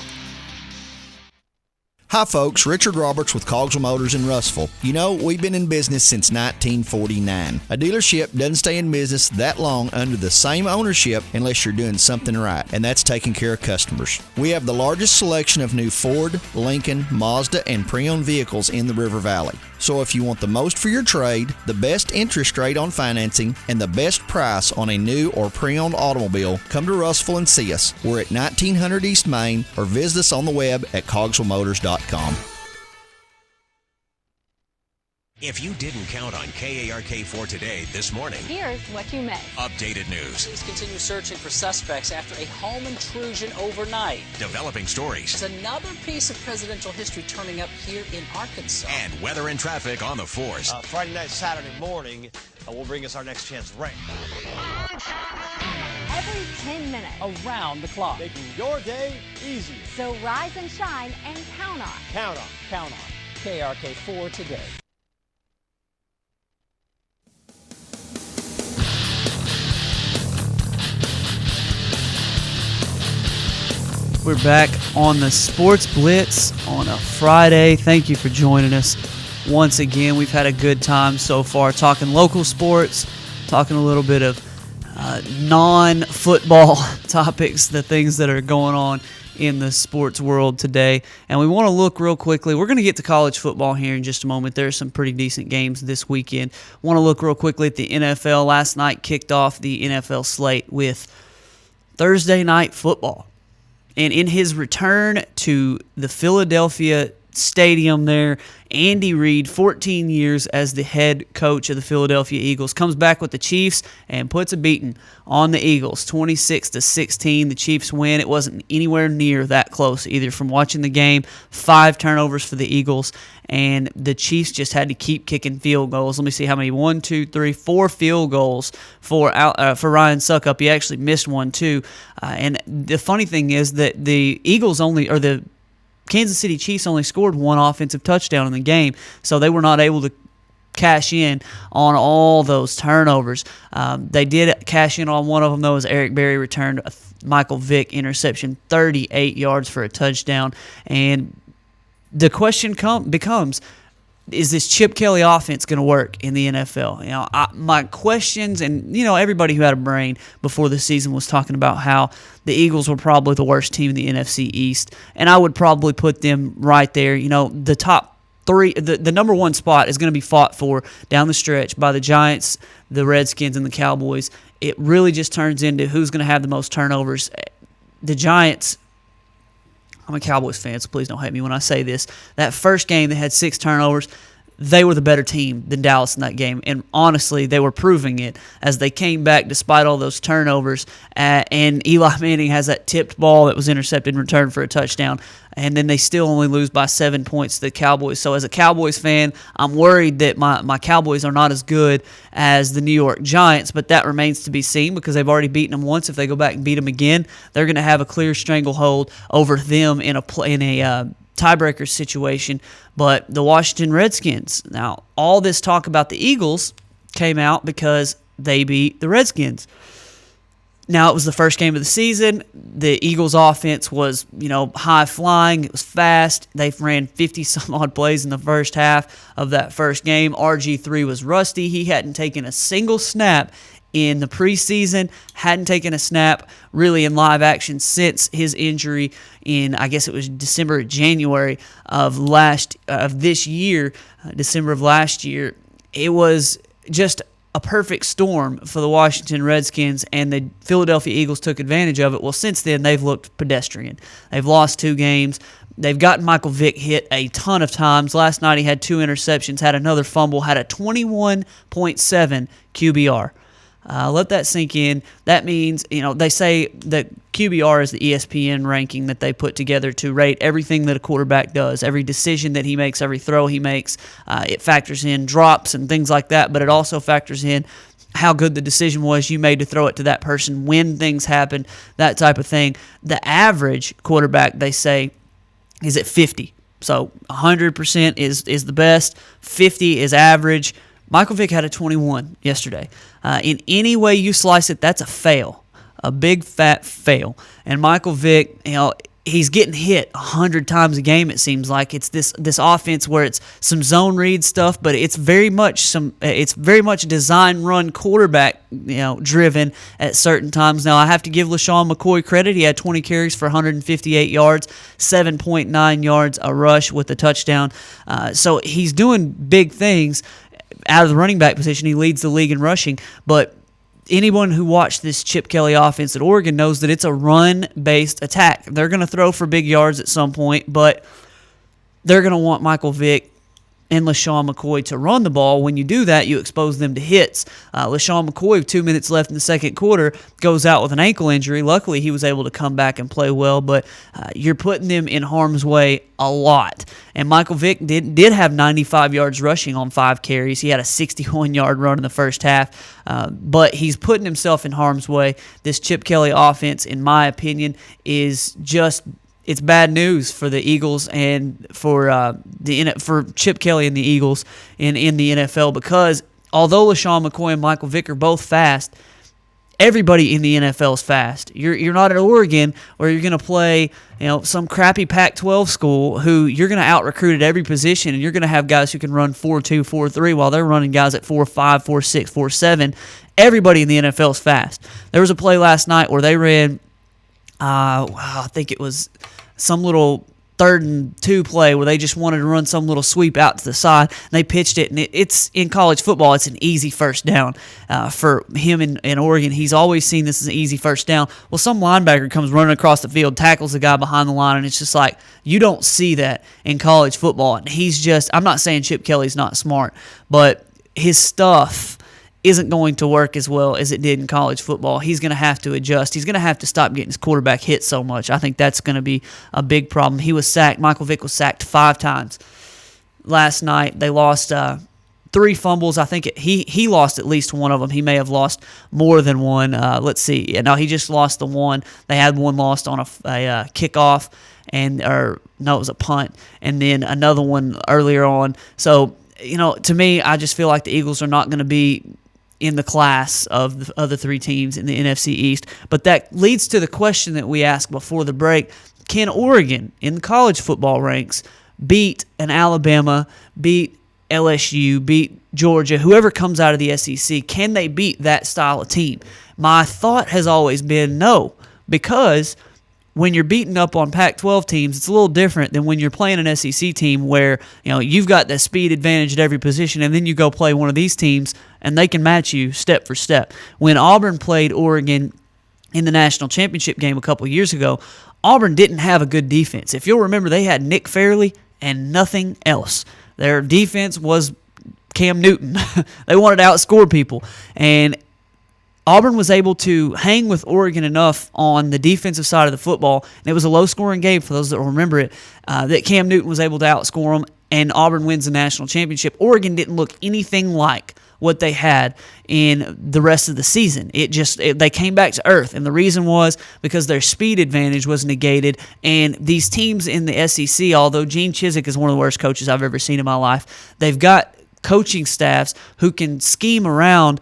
Hi folks, Richard Roberts with Cogswell Motors in Russellville. You know, we've been in business since 1949. A dealership doesn't stay in business that long under the same ownership unless you're doing something right, and that's taking care of customers. We have the largest selection of new Ford, Lincoln, Mazda, and pre-owned vehicles in the River Valley. So if you want the most for your trade, the best interest rate on financing, and the best price on a new or pre-owned automobile, come to Russellville and see us. We're at 1900 East Main, or visit us on the web at cogswellmotors.com. If you didn't count on KARK4 today this morning, Here's what you missed. updated news, Police continue searching for suspects after a home intrusion overnight. developing stories, It's another piece of presidential history turning up here in Arkansas. and weather and traffic on the force. Friday night, Saturday morning will bring us our next chance rain. Every 10 minutes. Around the clock. Making your day easier. So rise and shine and count on. Count on. KRK4 today. We're back on the Sports Blitz on a Friday. Thank you for joining us once again. We've had a good time so far talking local sports, talking a little bit of non-football topics, the things that are going on in the sports world today. And we want to look real quickly. We're going to get to college football here in just a moment. There's some pretty decent games this weekend. Want to look real quickly at the NFL. Last night kicked off the NFL slate with Thursday night football. And in his return to the Philadelphia stadium there, Andy Reid, 14 years as the head coach of the Philadelphia Eagles, comes back with the Chiefs and puts a beating on the Eagles, 26-16. The Chiefs win. It wasn't anywhere near that close either from watching the game. 5 turnovers for the Eagles, and the Chiefs just had to keep kicking field goals. Let me see how many. 4 field goals for Ryan Suckup. He actually missed one too. And the funny thing is that the Kansas City Chiefs only scored 1 offensive touchdown in the game, so they were not able to cash in on all those turnovers. They did cash in on one of them, though, as Eric Berry returned a Michael Vick interception, 38 yards for a touchdown. And the question becomes, is this Chip Kelly offense going to work in the NFL? You know, my questions, and everybody who had a brain before the season was talking about how the Eagles were probably the worst team in the NFC East, and I would probably put them right there. The top 3, the number 1 spot is going to be fought for down the stretch by the Giants, the Redskins, and the Cowboys. It really just turns into who's going to have the most turnovers. The Giants. I'm a Cowboys fan, so please don't hate me when I say this. That first game, they had 6 turnovers. They were the better team than Dallas in that game, and honestly, they were proving it as they came back despite all those turnovers. And Eli Manning has that tipped ball that was intercepted in return for a touchdown, and then they still only lose by 7 points to the Cowboys. So as a Cowboys fan, I'm worried that my Cowboys are not as good as the New York Giants, but that remains to be seen because they've already beaten them once. If they go back and beat them again, they're going to have a clear stranglehold over them in a tiebreaker situation. But the Washington Redskins, now all this talk about the Eagles came out because they beat the Redskins. Now, it was the first game of the season. The Eagles' offense was, high flying. It was fast. They ran 50-some-odd plays in the first half of that first game. RG3 was rusty. He hadn't taken a single snap in the preseason, hadn't taken a snap really in live action since his injury in, I guess it was January of this year, December of last year. It was just a perfect storm for the Washington Redskins, and the Philadelphia Eagles took advantage of it. Well, since then, they've looked pedestrian. They've lost 2 games. They've gotten Michael Vick hit a ton of times. Last night, he had 2 interceptions, had another fumble, had a 21.7 QBR. Let that sink in. That means, they say that QBR is the ESPN ranking that they put together to rate everything that a quarterback does, every decision that he makes, every throw he makes. It factors in drops and things like that, but it also factors in how good the decision was you made to throw it to that person, when things happen, that type of thing. The average quarterback, they say, is at 50. So 100% is the best. 50 is average. Michael Vick had a 21 yesterday. In any way you slice it, that's a fail, a big fat fail. And Michael Vick, he's getting hit 100 times a game. It seems like it's this offense where it's some zone read stuff, but it's very much design run quarterback driven at certain times. Now I have to give LaShawn McCoy credit. He had 20 carries for 158 yards, 7.9 yards a rush with a touchdown. So he's doing big things out of the running back position. He leads the league in rushing, but anyone who watched this Chip Kelly offense at Oregon knows that it's a run-based attack. They're going to throw for big yards at some point, but they're going to want Michael Vick and LaShawn McCoy to run the ball. When you do that, you expose them to hits. LaShawn McCoy, with 2 minutes left in the second quarter, goes out with an ankle injury. Luckily, he was able to come back and play well, but you're putting them in harm's way a lot. And Michael Vick did have 95 yards rushing on 5 carries. He had a 61-yard run in the first half, but he's putting himself in harm's way. This Chip Kelly offense, in my opinion, is just – it's bad news for the Eagles and for Chip Kelly and the Eagles in the NFL, because although LaShawn McCoy and Michael Vick are both fast, everybody in the NFL is fast. You're not at Oregon where you're going to play some crappy Pac-12 school who you're going to out-recruit at every position, and you're going to have guys who can run 4.2, 4.3 while they're running guys at 4.5, 4.6, 4.7. Everybody in the NFL is fast. There was a play last night where they ran I think it was some little 3rd and 2 play where they just wanted to run some little sweep out to the side. And they pitched it, and it's in college football, it's an easy first down for him in Oregon. He's always seen this as an easy first down. Well, some linebacker comes running across the field, tackles the guy behind the line, and it's just like, you don't see that in college football. And I'm not saying Chip Kelly's not smart, but his stuff isn't going to work as well as it did in college football. He's going to have to adjust. He's going to have to stop getting his quarterback hit so much. I think that's going to be a big problem. He was sacked. Michael Vick was sacked 5 times last night. They lost 3 fumbles. I think he lost at least one of them. He may have lost more than one. Let's see. No, he just lost the one. They had one lost on a kickoff, it was a punt, and then another one earlier on. So, to me, I just feel like the Eagles are not going to be in the class of the other 3 teams in the NFC East. But that leads to the question that we asked before the break. Can Oregon, in the college football ranks, beat an Alabama, beat LSU, beat Georgia, whoever comes out of the SEC? Can they beat that style of team? My thought has always been no, because when you're beating up on Pac-12 teams, it's a little different than when you're playing an SEC team where you've got the speed advantage at every position, and then you go play one of these teams and they can match you step for step. When Auburn played Oregon in the national championship game a couple years ago, Auburn didn't have a good defense. If you'll remember, they had Nick Fairley and nothing else. Their defense was Cam Newton. They wanted to outscore people, and Auburn was able to hang with Oregon enough on the defensive side of the football, and it was a low-scoring game for those that remember it, that Cam Newton was able to outscore them, and Auburn wins the national championship. Oregon didn't look anything like what they had in the rest of the season. They came back to earth, and the reason was because their speed advantage was negated, and these teams in the SEC, although Gene Chizik is one of the worst coaches I've ever seen in my life, they've got coaching staffs who can scheme around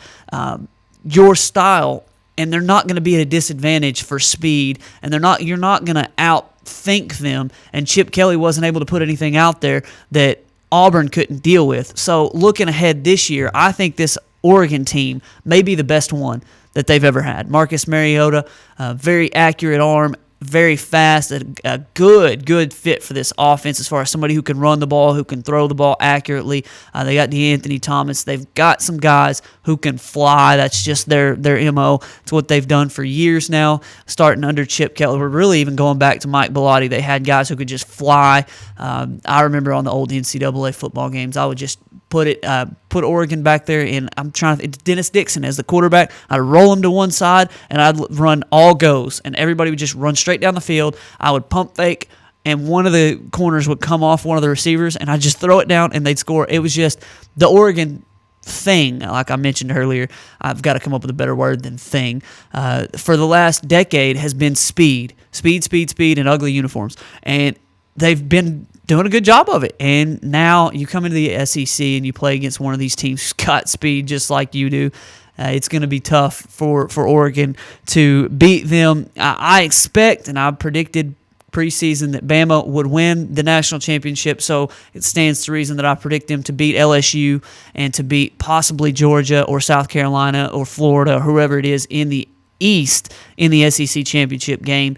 your style, and they're not going to be at a disadvantage for speed, and you're not going to outthink them. And Chip Kelly wasn't able to put anything out there that Auburn couldn't deal with. So looking ahead this year, I think this Oregon team may be the best one that they've ever had. Marcus Mariota, very accurate arm, very fast, a good fit for this offense as far as somebody who can run the ball, who can throw the ball accurately. They got DeAnthony Thomas. They've got some guys who can fly. That's just their MO. It's what they've done for years now, starting under Chip Kelly. We're really even going back to Mike Bellotti. They had guys who could just fly. I remember on the old NCAA football games, I would just put Oregon back there, and it's Dennis Dixon as the quarterback. I'd roll him to one side, and I'd run all goes, and everybody would just run straight down the field. I would pump fake, and one of the corners would come off one of the receivers, and I'd just throw it down, and they'd score. It was just the Oregon thing, like I mentioned earlier. I've got to come up with a better word than thing. For the last decade has been speed, and ugly uniforms, and they've been doing a good job of it. And now you come into the SEC and you play against one of these teams who's got speed just like you do. It's going to be tough for Oregon to beat them. I expect, and I predicted preseason, that Bama would win the national championship, so it stands to reason that I predict them to beat LSU and to beat possibly Georgia or South Carolina or Florida or whoever it is in the East in the SEC championship game.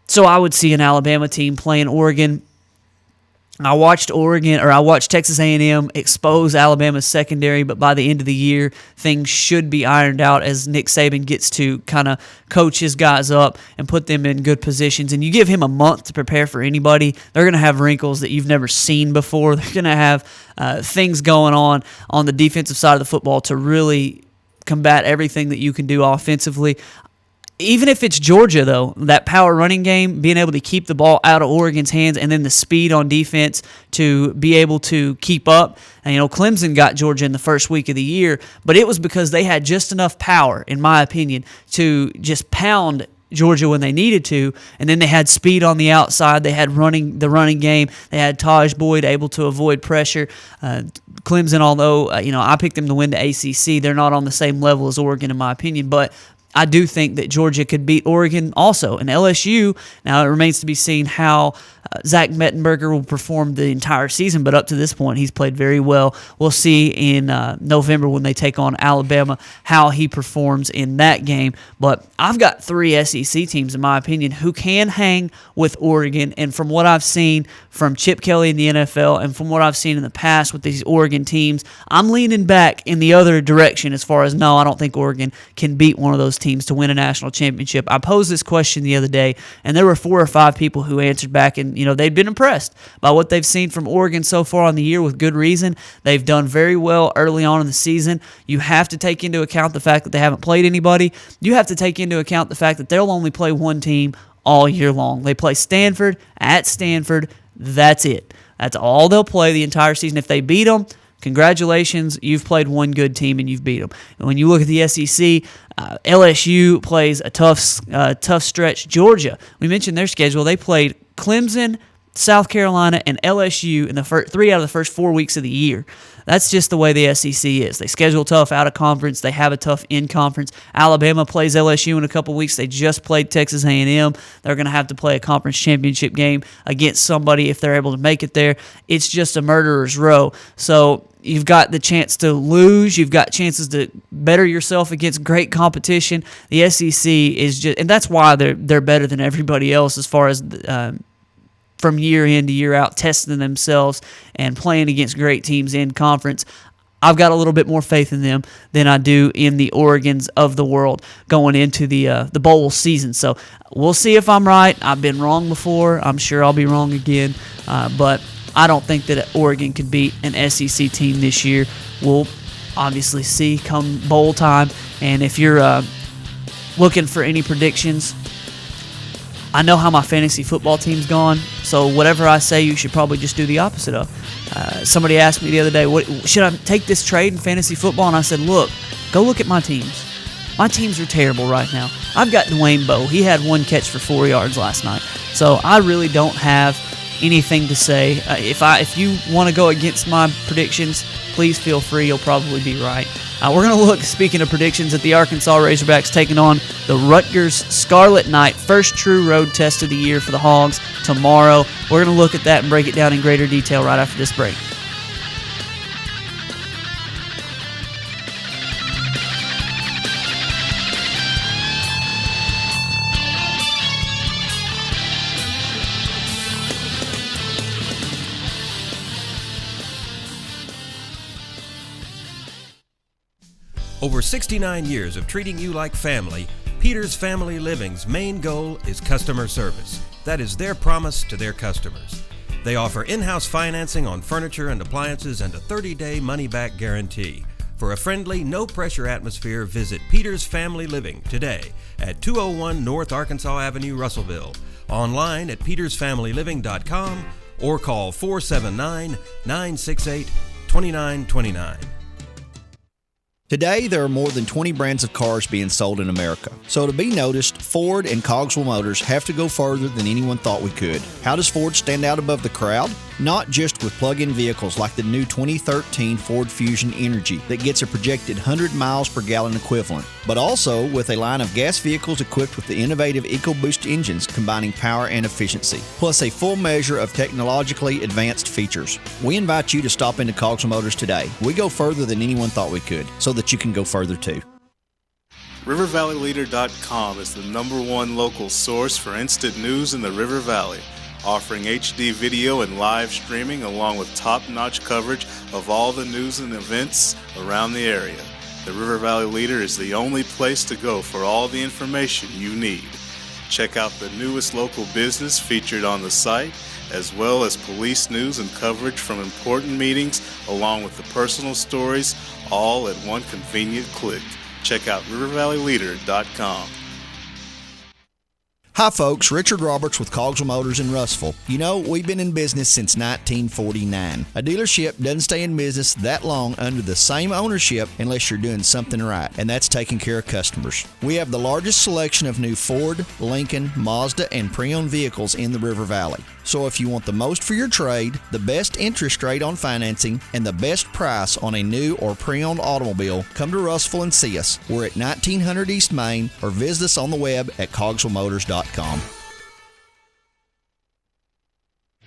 So I would see an Alabama team playing Oregon. I watched Texas A&M expose Alabama's secondary, but by the end of the year, things should be ironed out as Nick Saban gets to kind of coach his guys up and put them in good positions. And you give him a month to prepare for anybody, they're going to have wrinkles that you've never seen before. They're going to have things going on the defensive side of the football to really combat everything that you can do offensively. Even if it's Georgia, though, that power running game, being able to keep the ball out of Oregon's hands, and then the speed on defense to be able to keep up. And, Clemson got Georgia in the first week of the year, but it was because they had just enough power, in my opinion, to just pound Georgia when they needed to, and then they had speed on the outside. They had the running game. They had Taj Boyd able to avoid pressure. Clemson, although I picked them to win the ACC, they're not on the same level as Oregon, in my opinion, but I do think that Georgia could beat Oregon also. And LSU, now it remains to be seen how Zach Mettenberger will perform the entire season, but up to this point, he's played very well. We'll see in November when they take on Alabama how he performs in that game. But I've got 3 SEC teams, in my opinion, who can hang with Oregon. And from what I've seen from Chip Kelly in the NFL and from what I've seen in the past with these Oregon teams, I'm leaning back in the other direction as far as, no, I don't think Oregon can beat one of those teams to win a national championship. I posed this question the other day, and there were 4 or 5 people who answered back, and they'd been impressed by what they've seen from Oregon so far on the year with good reason. They've done very well early on in the season. You have to take into account the fact that they haven't played anybody. You have to take into account the fact that they'll only play one team all year long. They play Stanford at Stanford. That's it. That's all they'll play the entire season. If they beat them, congratulations, you've played one good team and you've beat them. And when you look at the SEC, LSU plays a tough stretch. Georgia, we mentioned their schedule. They played Clemson, South Carolina, and LSU in the 3 out of the first 4 weeks of the year. That's just the way the SEC is. They schedule tough out of conference. They have a tough in conference. Alabama plays LSU in a couple weeks. They just played Texas A&M. They're going to have to play a conference championship game against somebody if they're able to make it there. It's just a murderer's row. So you've got the chance to lose. You've got chances to better yourself against great competition. The SEC is just, and that's why they're better than everybody else as far as from year in to year out, testing themselves and playing against great teams in conference. I've got a little bit more faith in them than I do in the Oregons of the world going into the bowl season. So we'll see if I'm right. I've been wrong before. I'm sure I'll be wrong again. But I don't think that Oregon could beat an SEC team this year. We'll obviously see come bowl time. And if you're looking for any predictions, I know how my fantasy football team's gone, so whatever I say, you should probably just do the opposite of. Somebody asked me the other day, should I take this trade in fantasy football? And I said, go look at my teams. My teams are terrible right now. I've got Dwayne Bowe. He had 1 catch for 4 yards last night. So I really don't have anything to say. If you want to go against my predictions, please feel free. You'll probably be right. We're going to look, speaking of predictions, at the Arkansas Razorbacks taking on the Rutgers Scarlet Knight. First true road test of the year for the Hogs tomorrow. We're going to look at that and break it down in greater detail right after this break. Over 69 years of treating you like family, Peter's Family Living's main goal is customer service. That is their promise to their customers. They offer in-house financing on furniture and appliances and a 30-day money-back guarantee. For a friendly, no-pressure atmosphere, visit Peter's Family Living today at 201 North Arkansas Avenue, Russellville. Online at petersfamilyliving.com or call 479-968-2929. Today, there are more than 20 brands of cars being sold in America. So to be noticed, Ford and Cogswell Motors have to go further than anyone thought we could. How does Ford stand out above the crowd? Not just with plug-in vehicles like the new 2013 Ford Fusion Energy that gets a projected 100 miles per gallon equivalent, but also with a line of gas vehicles equipped with the innovative EcoBoost engines combining power and efficiency, plus a full measure of technologically advanced features. We invite you to stop into Cogswell Motors today. We go further than anyone thought we could, so that you can go further too. RiverValleyLeader.com is the #1 local source for instant news in the River Valley, offering HD video and live streaming along with top-notch coverage of all the news and events around the area. The River Valley Leader is the only place to go for all the information you need. Check out the newest local business featured on the site, as well as police news and coverage from important meetings, along with the personal stories, all at one convenient click. Check out RiverValleyLeader.com. Hi folks, Richard Roberts with Cogswell Motors in Russellville. You know, we've been in business since 1949. A dealership doesn't stay in business that long under the same ownership unless you're doing something right, and that's taking care of customers. We have the largest selection of new Ford, Lincoln, Mazda, and pre-owned vehicles in the River Valley. So if you want the most for your trade, the best interest rate on financing, and the best price on a new or pre-owned automobile, come to Russellville and see us. We're at 1900 East Main, or visit us on the web at cogswellmotors.com.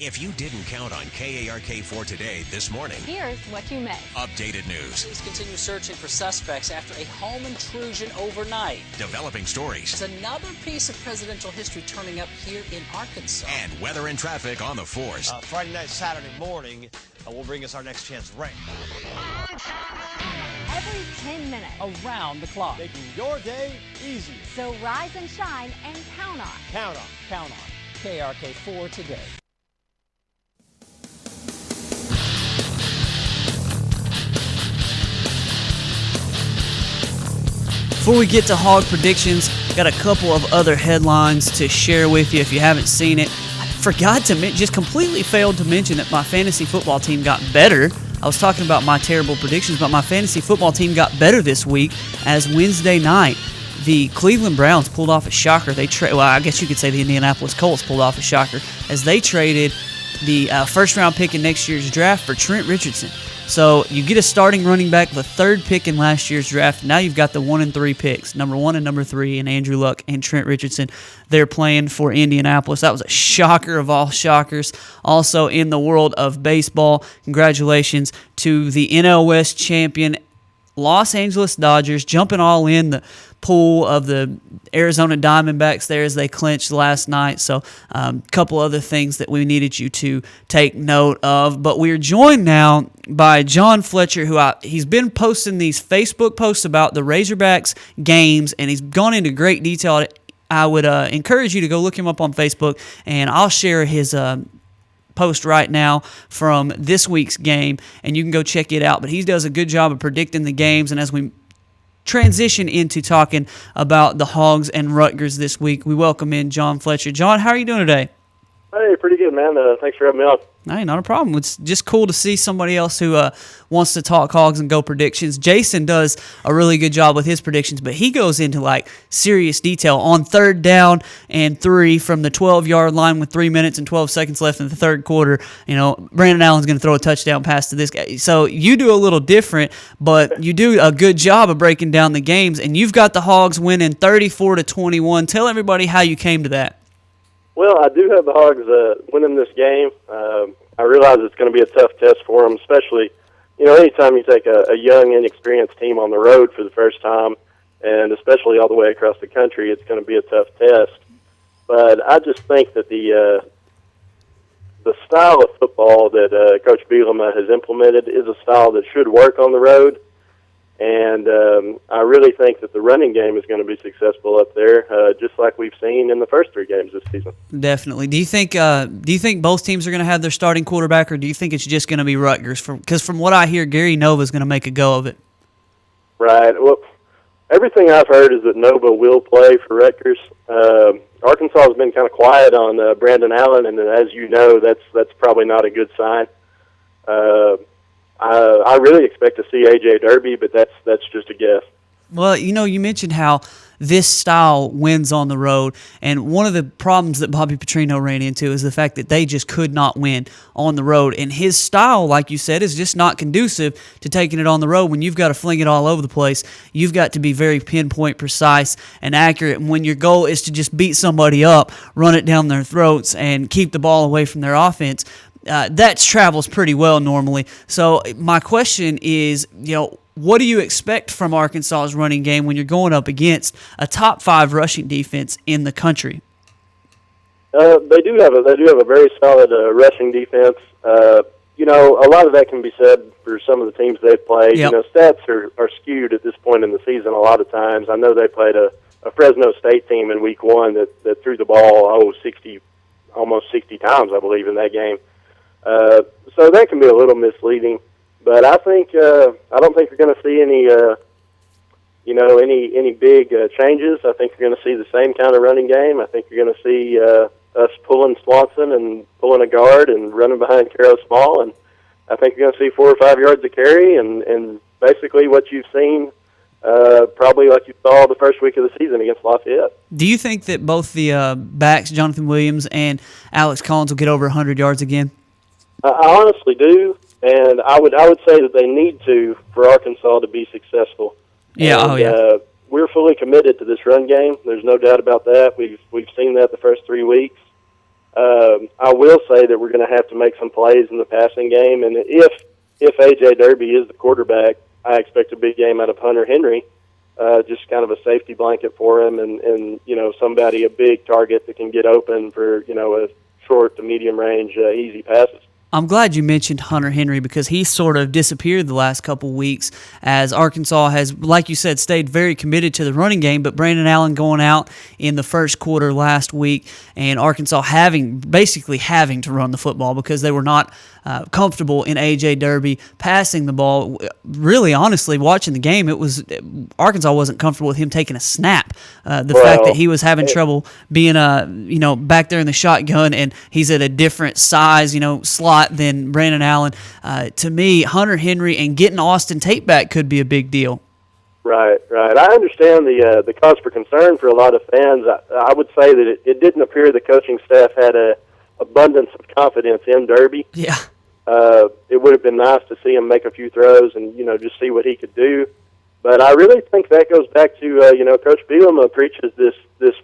If you didn't count on KARK4 today this morning, Here's what you missed. updated news, Police continue searching for suspects after a home intrusion overnight. developing stories, There's another piece of presidential history turning up here in Arkansas. and weather and traffic on the force. Friday night, Saturday morning will bring us our next chance rain. Every 10 minutes. Around the clock. Making your day easier. So rise and shine and count on. Count on. KRK4 today. Before we get to Hog predictions, got a couple of other headlines to share with you if you haven't seen it. I forgot to just completely failed to mention that my fantasy football team got better. I was talking about my terrible predictions, but my fantasy football team got better this week as Wednesday night, the Cleveland Browns pulled off a shocker. Well, I guess you could say the Indianapolis Colts pulled off a shocker as they traded the first-round pick in next year's draft for Trent Richardson. So you get a starting running back, the third pick in last year's draft. Now you've got the 1 and 3 picks, number 1 and number 3, and Andrew Luck and Trent Richardson. They're playing for Indianapolis. That was a shocker of all shockers. Also in the world of baseball, congratulations to the NL West champion Los Angeles Dodgers, jumping all in the pool of the Arizona Diamondbacks there as they clinched last night. So a couple other things that we needed you to take note of. But we're joined now by John Fletcher, who he's been posting these Facebook posts about the Razorbacks games, and he's gone into great detail. I would encourage you to go look him up on Facebook, and I'll share his post right now from this week's game, and you can go check it out. But he does a good job of predicting the games, and as we transition into talking about the Hogs and Rutgers this week, we welcome in John Fletcher. John, how are you doing today? Hey, pretty good, man. Thanks for having me on. Hey, not a problem. It's just cool to see somebody else who wants to talk Hogs and go predictions. Jason does a really good job with his predictions, but he goes into like serious detail on 3rd down and 3 from the 12-yard line with 3 minutes and 12 seconds left in the third quarter. You know, Brandon Allen's going to throw a touchdown pass to this guy. So you do a little different, but you do a good job of breaking down the games, and you've got the Hogs winning 34-21. Tell everybody how you came to that. Well, I do have the Hogs winning this game. I realize it's going to be a tough test for them, especially, you know, anytime you take a young, inexperienced team on the road for the first time, and especially all the way across the country, it's going to be a tough test. But I just think that the style of football that Coach Bielema has implemented is a style that should work on the road. And I really think that the running game is going to be successful up there, just like we've seen in the first 3 games this season. Definitely. Do you think both teams are going to have their starting quarterback, or do you think it's just going to be Rutgers? Because from what I hear, Gary Nova is going to make a go of it. Right. Well, everything I've heard is that Nova will play for Rutgers. Arkansas has been kind of quiet on Brandon Allen, and as you know, that's probably not a good sign. I really expect to see A.J. Derby, but that's just a guess. Well, you mentioned how this style wins on the road, and one of the problems that Bobby Petrino ran into is the fact that they just could not win on the road. And his style, like you said, is just not conducive to taking it on the road. When you've got to fling it all over the place, you've got to be very pinpoint, precise, and accurate. And when your goal is to just beat somebody up, run it down their throats, and keep the ball away from their offense, that travels pretty well normally. So my question is, what do you expect from Arkansas's running game when you're going up against a top 5 rushing defense in the country? They do have a very solid rushing defense. A lot of that can be said for some of the teams they've played. Yep. Stats are skewed at this point in the season a lot of times. I know they played a Fresno State team in week 1 that threw the ball almost 60 times, I believe, in that game. So that can be a little misleading, but I think I don't think you're going to see any big changes. I think you're going to see the same kind of running game. I think you're going to see us pulling Swanson and pulling a guard and running behind Caro Small, and I think you're going to see 4 or 5 yards of carry and basically what you've seen probably like you saw the first week of the season against Lafayette. Do you think that both the backs, Jonathan Williams and Alex Collins, will get over 100 yards again? I honestly do, and I would say that they need to for Arkansas to be successful. Yeah, and, we're fully committed to this run game. There's no doubt about that. We've seen that the first 3 weeks. I will say that we're going to have to make some plays in the passing game, and if A.J. Derby is the quarterback, I expect a big game out of Hunter Henry, just kind of a safety blanket for him, and somebody, a big target that can get open for a short to medium range easy passes. I'm glad you mentioned Hunter Henry because he sort of disappeared the last couple weeks as Arkansas has, like you said, stayed very committed to the running game, but Brandon Allen going out in the first quarter last week and Arkansas basically having to run the football because they were not comfortable in A.J. Derby passing the ball. Really, honestly, watching the game, Arkansas wasn't comfortable with him taking a snap. The fact that he was having trouble being back there in the shotgun and he's at a different size, slot than Brandon Allen. To me, Hunter Henry and getting Austin Tate back could be a big deal. Right. I understand the cause for concern for a lot of fans. I would say that it didn't appear the coaching staff had a abundance of confidence in Derby. Yeah. It would have been nice to see him make a few throws and, just see what he could do. But I really think that goes back to, Coach Bielema preaches this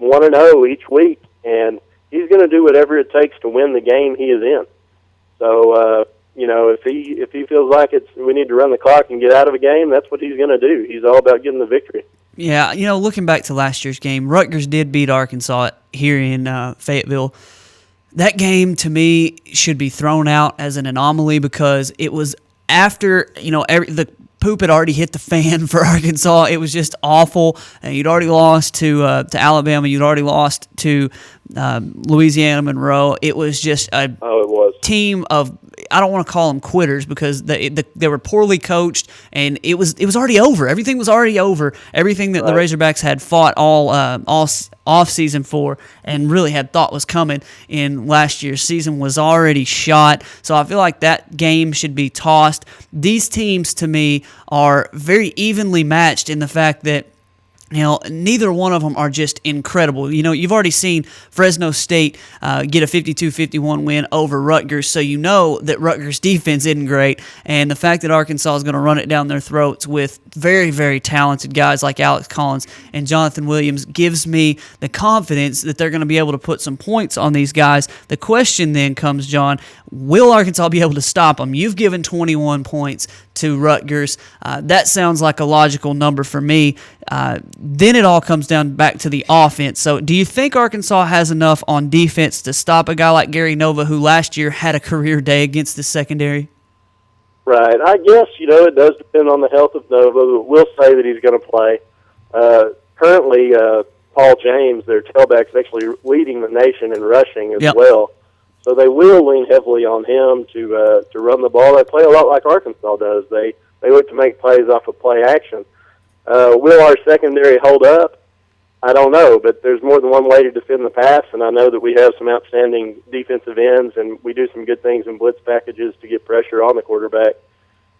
1-0 each week, and he's going to do whatever it takes to win the game he is in. So, if he feels like we need to run the clock and get out of a game, that's what he's going to do. He's all about getting the victory. Yeah, looking back to last year's game, Rutgers did beat Arkansas here in Fayetteville. That game, to me, should be thrown out as an anomaly because it was after, the poop had already hit the fan for Arkansas. It was just awful. You'd already lost to Alabama. You'd already lost to Louisiana Monroe. It was just a team of, I don't want to call them quitters because they were poorly coached, and it was already over. Everything was already over. Everything that the Razorbacks had fought all off season for and really had thought was coming in last year's season was already shot. So I feel like that game should be tossed. These teams, to me, are very evenly matched in the fact that neither one of them are just incredible. You've already seen Fresno State get a 52-51 win over Rutgers, so you know that Rutgers' defense isn't great, and the fact that Arkansas is going to run it down their throats with very, very talented guys like Alex Collins and Jonathan Williams gives me the confidence that they're going to be able to put some points on these guys. The question then comes, John, will Arkansas be able to stop them? You've given 21 points to Rutgers. That sounds like a logical number for me. Then it all comes down back to the offense. So do you think Arkansas has enough on defense to stop a guy like Gary Nova, who last year had a career day against the secondary? Right. I guess, it does depend on the health of Nova. We'll say that he's going to play. Currently, Paul James, their tailback, is actually leading the nation in rushing as well. So they will lean heavily on him to run the ball. They play a lot like Arkansas does. They look to make plays off of play action. Will our secondary hold up? I don't know, but there's more than one way to defend the pass, and I know that we have some outstanding defensive ends, and we do some good things in blitz packages to get pressure on the quarterback.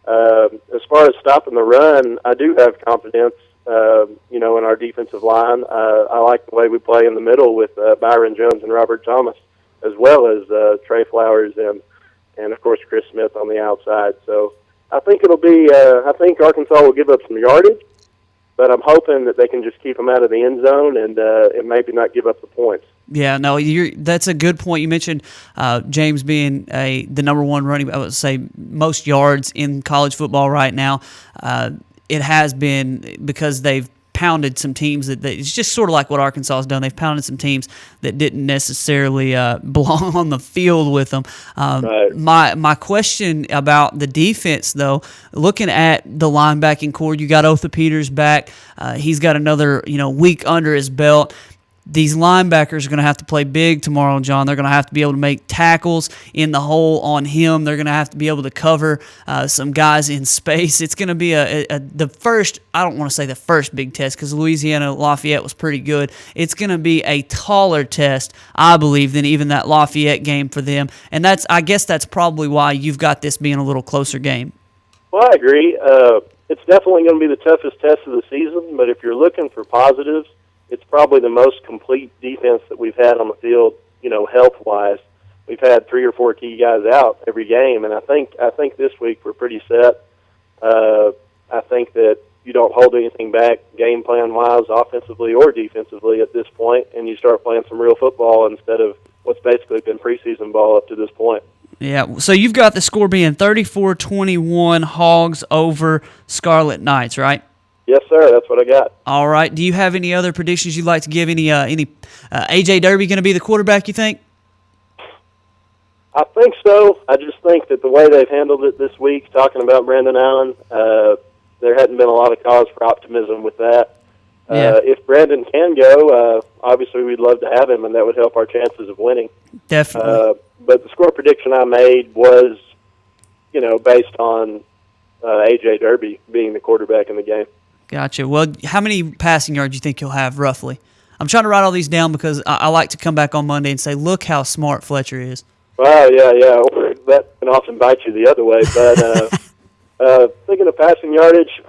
As far as stopping the run, I do have confidence, in our defensive line. I like the way we play in the middle with Byron Jones and Robert Thomas, as well as Trey Flowers and of course Chris Smith on the outside. So I think I think Arkansas will give up some yardage, but I'm hoping that they can just keep them out of the end zone and maybe not give up the points. Yeah, no, that's a good point. You mentioned James being the number one running, I would say, most yards in college football right now. It has been because they've pounded some teams that it's just sort of like what Arkansas has done. They've pounded some teams that didn't necessarily belong on the field with them. Right. My question about the defense, though, looking at the linebacking core, you got Otha Peters back. He's got another week under his belt. These linebackers are going to have to play big tomorrow, John. They're going to have to be able to make tackles in the hole on him. They're going to have to be able to cover some guys in space. It's going to be the first, I don't want to say the first big test because Louisiana Lafayette was pretty good. It's going to be a taller test, I believe, than even that Lafayette game for them. And I guess that's probably why you've got this being a little closer game. Well, I agree. It's definitely going to be the toughest test of the season, but if you're looking for positives, it's probably the most complete defense that we've had on the field, health-wise. We've had 3 or 4 key guys out every game, and I think this week we're pretty set. I think that you don't hold anything back game plan-wise, offensively or defensively at this point, and you start playing some real football instead of what's basically been preseason ball up to this point. Yeah, so you've got the score being 34-21 Hogs over Scarlet Knights, right? Yes, sir. That's what I got. All right. Do you have any other predictions you'd like to give? Any A.J. Derby going to be the quarterback, you think? I think so. I just think that the way they've handled it this week, talking about Brandon Allen, there hadn't been a lot of cause for optimism with that. If Brandon can go, obviously we'd love to have him, and that would help our chances of winning. Definitely. But the score prediction I made was, based on A.J. Derby being the quarterback in the game. Gotcha. Well, how many passing yards do you think you'll have roughly? I'm trying to write all these down because I like to come back on Monday and say, look how smart Fletcher is. Well, yeah. That can often bite you the other way. But thinking of passing yardage,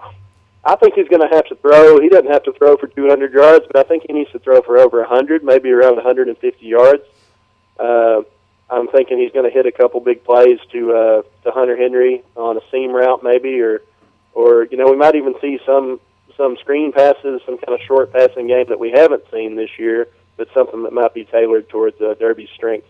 I think he's going to have to throw. He doesn't have to throw for 200 yards, but I think he needs to throw for over 100, maybe around 150 yards. I'm thinking he's going to hit a couple big plays to Hunter Henry on a seam route maybe, or we might even see some screen passes, some kind of short passing game that we haven't seen this year, but something that might be tailored towards Derby's strengths.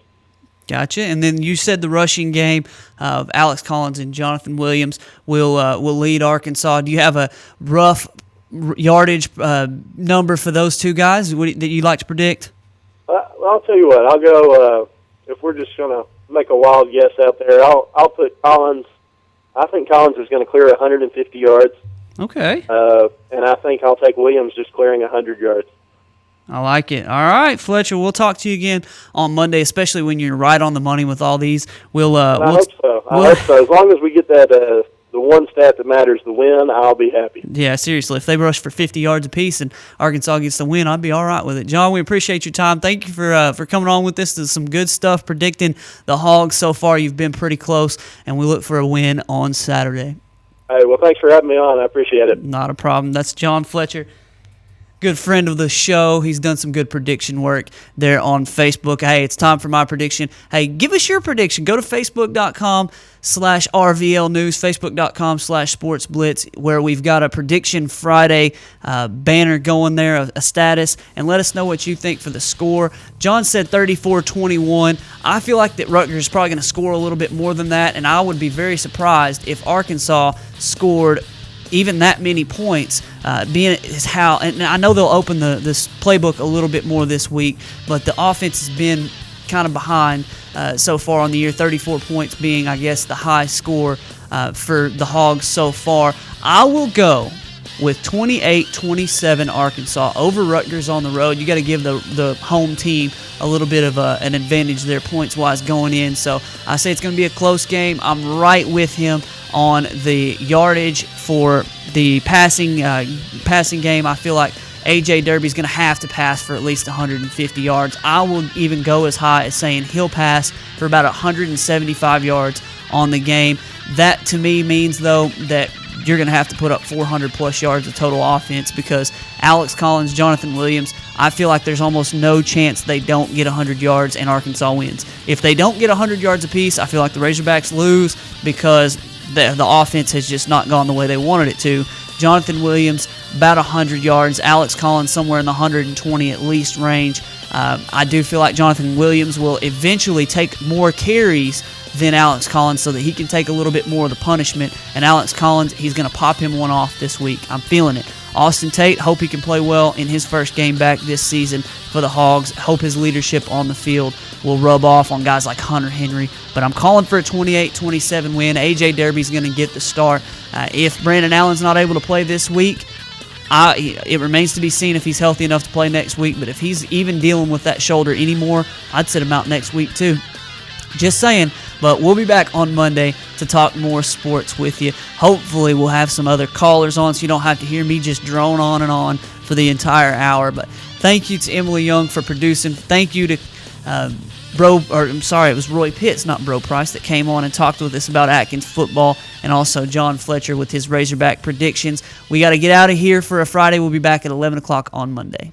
Gotcha. And then you said the rushing game of Alex Collins and Jonathan Williams will lead Arkansas. Do you have a rough yardage number for those two guys that you'd like to predict? I'll tell you what. I'll go. If we're just going to make a wild guess out there, I'll put Collins. I think Collins is going to clear 150 yards. Okay. And I think I'll take Williams just clearing 100 yards. I like it. All right, Fletcher, we'll talk to you again on Monday, especially when you're right on the money with all these. I hope so. As long as we get that the one stat that matters, the win, I'll be happy. Yeah, seriously. If they rush for 50 yards apiece and Arkansas gets the win, I'd be all right with it. John, we appreciate your time. Thank you for coming on with this. There's some good stuff predicting the Hogs so far. You've been pretty close, and we look for a win on Saturday. Hey, well, thanks for having me on. I appreciate it. Not a problem. That's John Fletcher, good friend of the show. He's done some good prediction work there on Facebook. Hey, it's time for my prediction. Hey, give us your prediction. Go to Facebook.com/RVL News, Facebook.com/Sports Blitz, where we've got a Prediction Friday banner going there, a status, and let us know what you think for the score. John said 34-21. I feel like that Rutgers is probably going to score a little bit more than that, and I would be very surprised if Arkansas scored even that many points, being is how, and I know they'll open this playbook a little bit more this week, but the offense has been kind of behind so far on the year, 34 points being, I guess, the high score for the Hogs so far. I will go with 28-27 Arkansas over Rutgers on the road. You got to give the home team a little bit of an advantage there points-wise going in. So I say it's going to be a close game. I'm right with him on the yardage for the passing game. I feel like A.J. Derby's going to have to pass for at least 150 yards. I will even go as high as saying he'll pass for about 175 yards on the game. That, to me, means, though, that you're going to have to put up 400-plus yards of total offense because Alex Collins, Jonathan Williams, I feel like there's almost no chance they don't get 100 yards and Arkansas wins. If they don't get 100 yards apiece, I feel like the Razorbacks lose because the offense has just not gone the way they wanted it to. Jonathan Williams, about 100 yards. Alex Collins, somewhere in the 120 at least range. I do feel like Jonathan Williams will eventually take more carries than Alex Collins so that he can take a little bit more of the punishment. And Alex Collins, he's going to pop him one off this week. I'm feeling it. Austin Tate, hope he can play well in his first game back this season for the Hogs. Hope his leadership on the field will rub off on guys like Hunter Henry. But I'm calling for a 28-27 win. A.J. Derby's going to get the start. If Brandon Allen's not able to play this week, it remains to be seen if he's healthy enough to play next week. But if he's even dealing with that shoulder anymore, I'd sit him out next week too. Just saying. But we'll be back on Monday to talk more sports with you. Hopefully we'll have some other callers on so you don't have to hear me just drone on and on for the entire hour. But thank you to Emily Young for producing. Thank you to it was Roy Pitts, not Bro Price, that came on and talked with us about Atkins football, and also John Fletcher with his Razorback predictions. We got to get out of here for a Friday. We'll be back at 11 o'clock on Monday.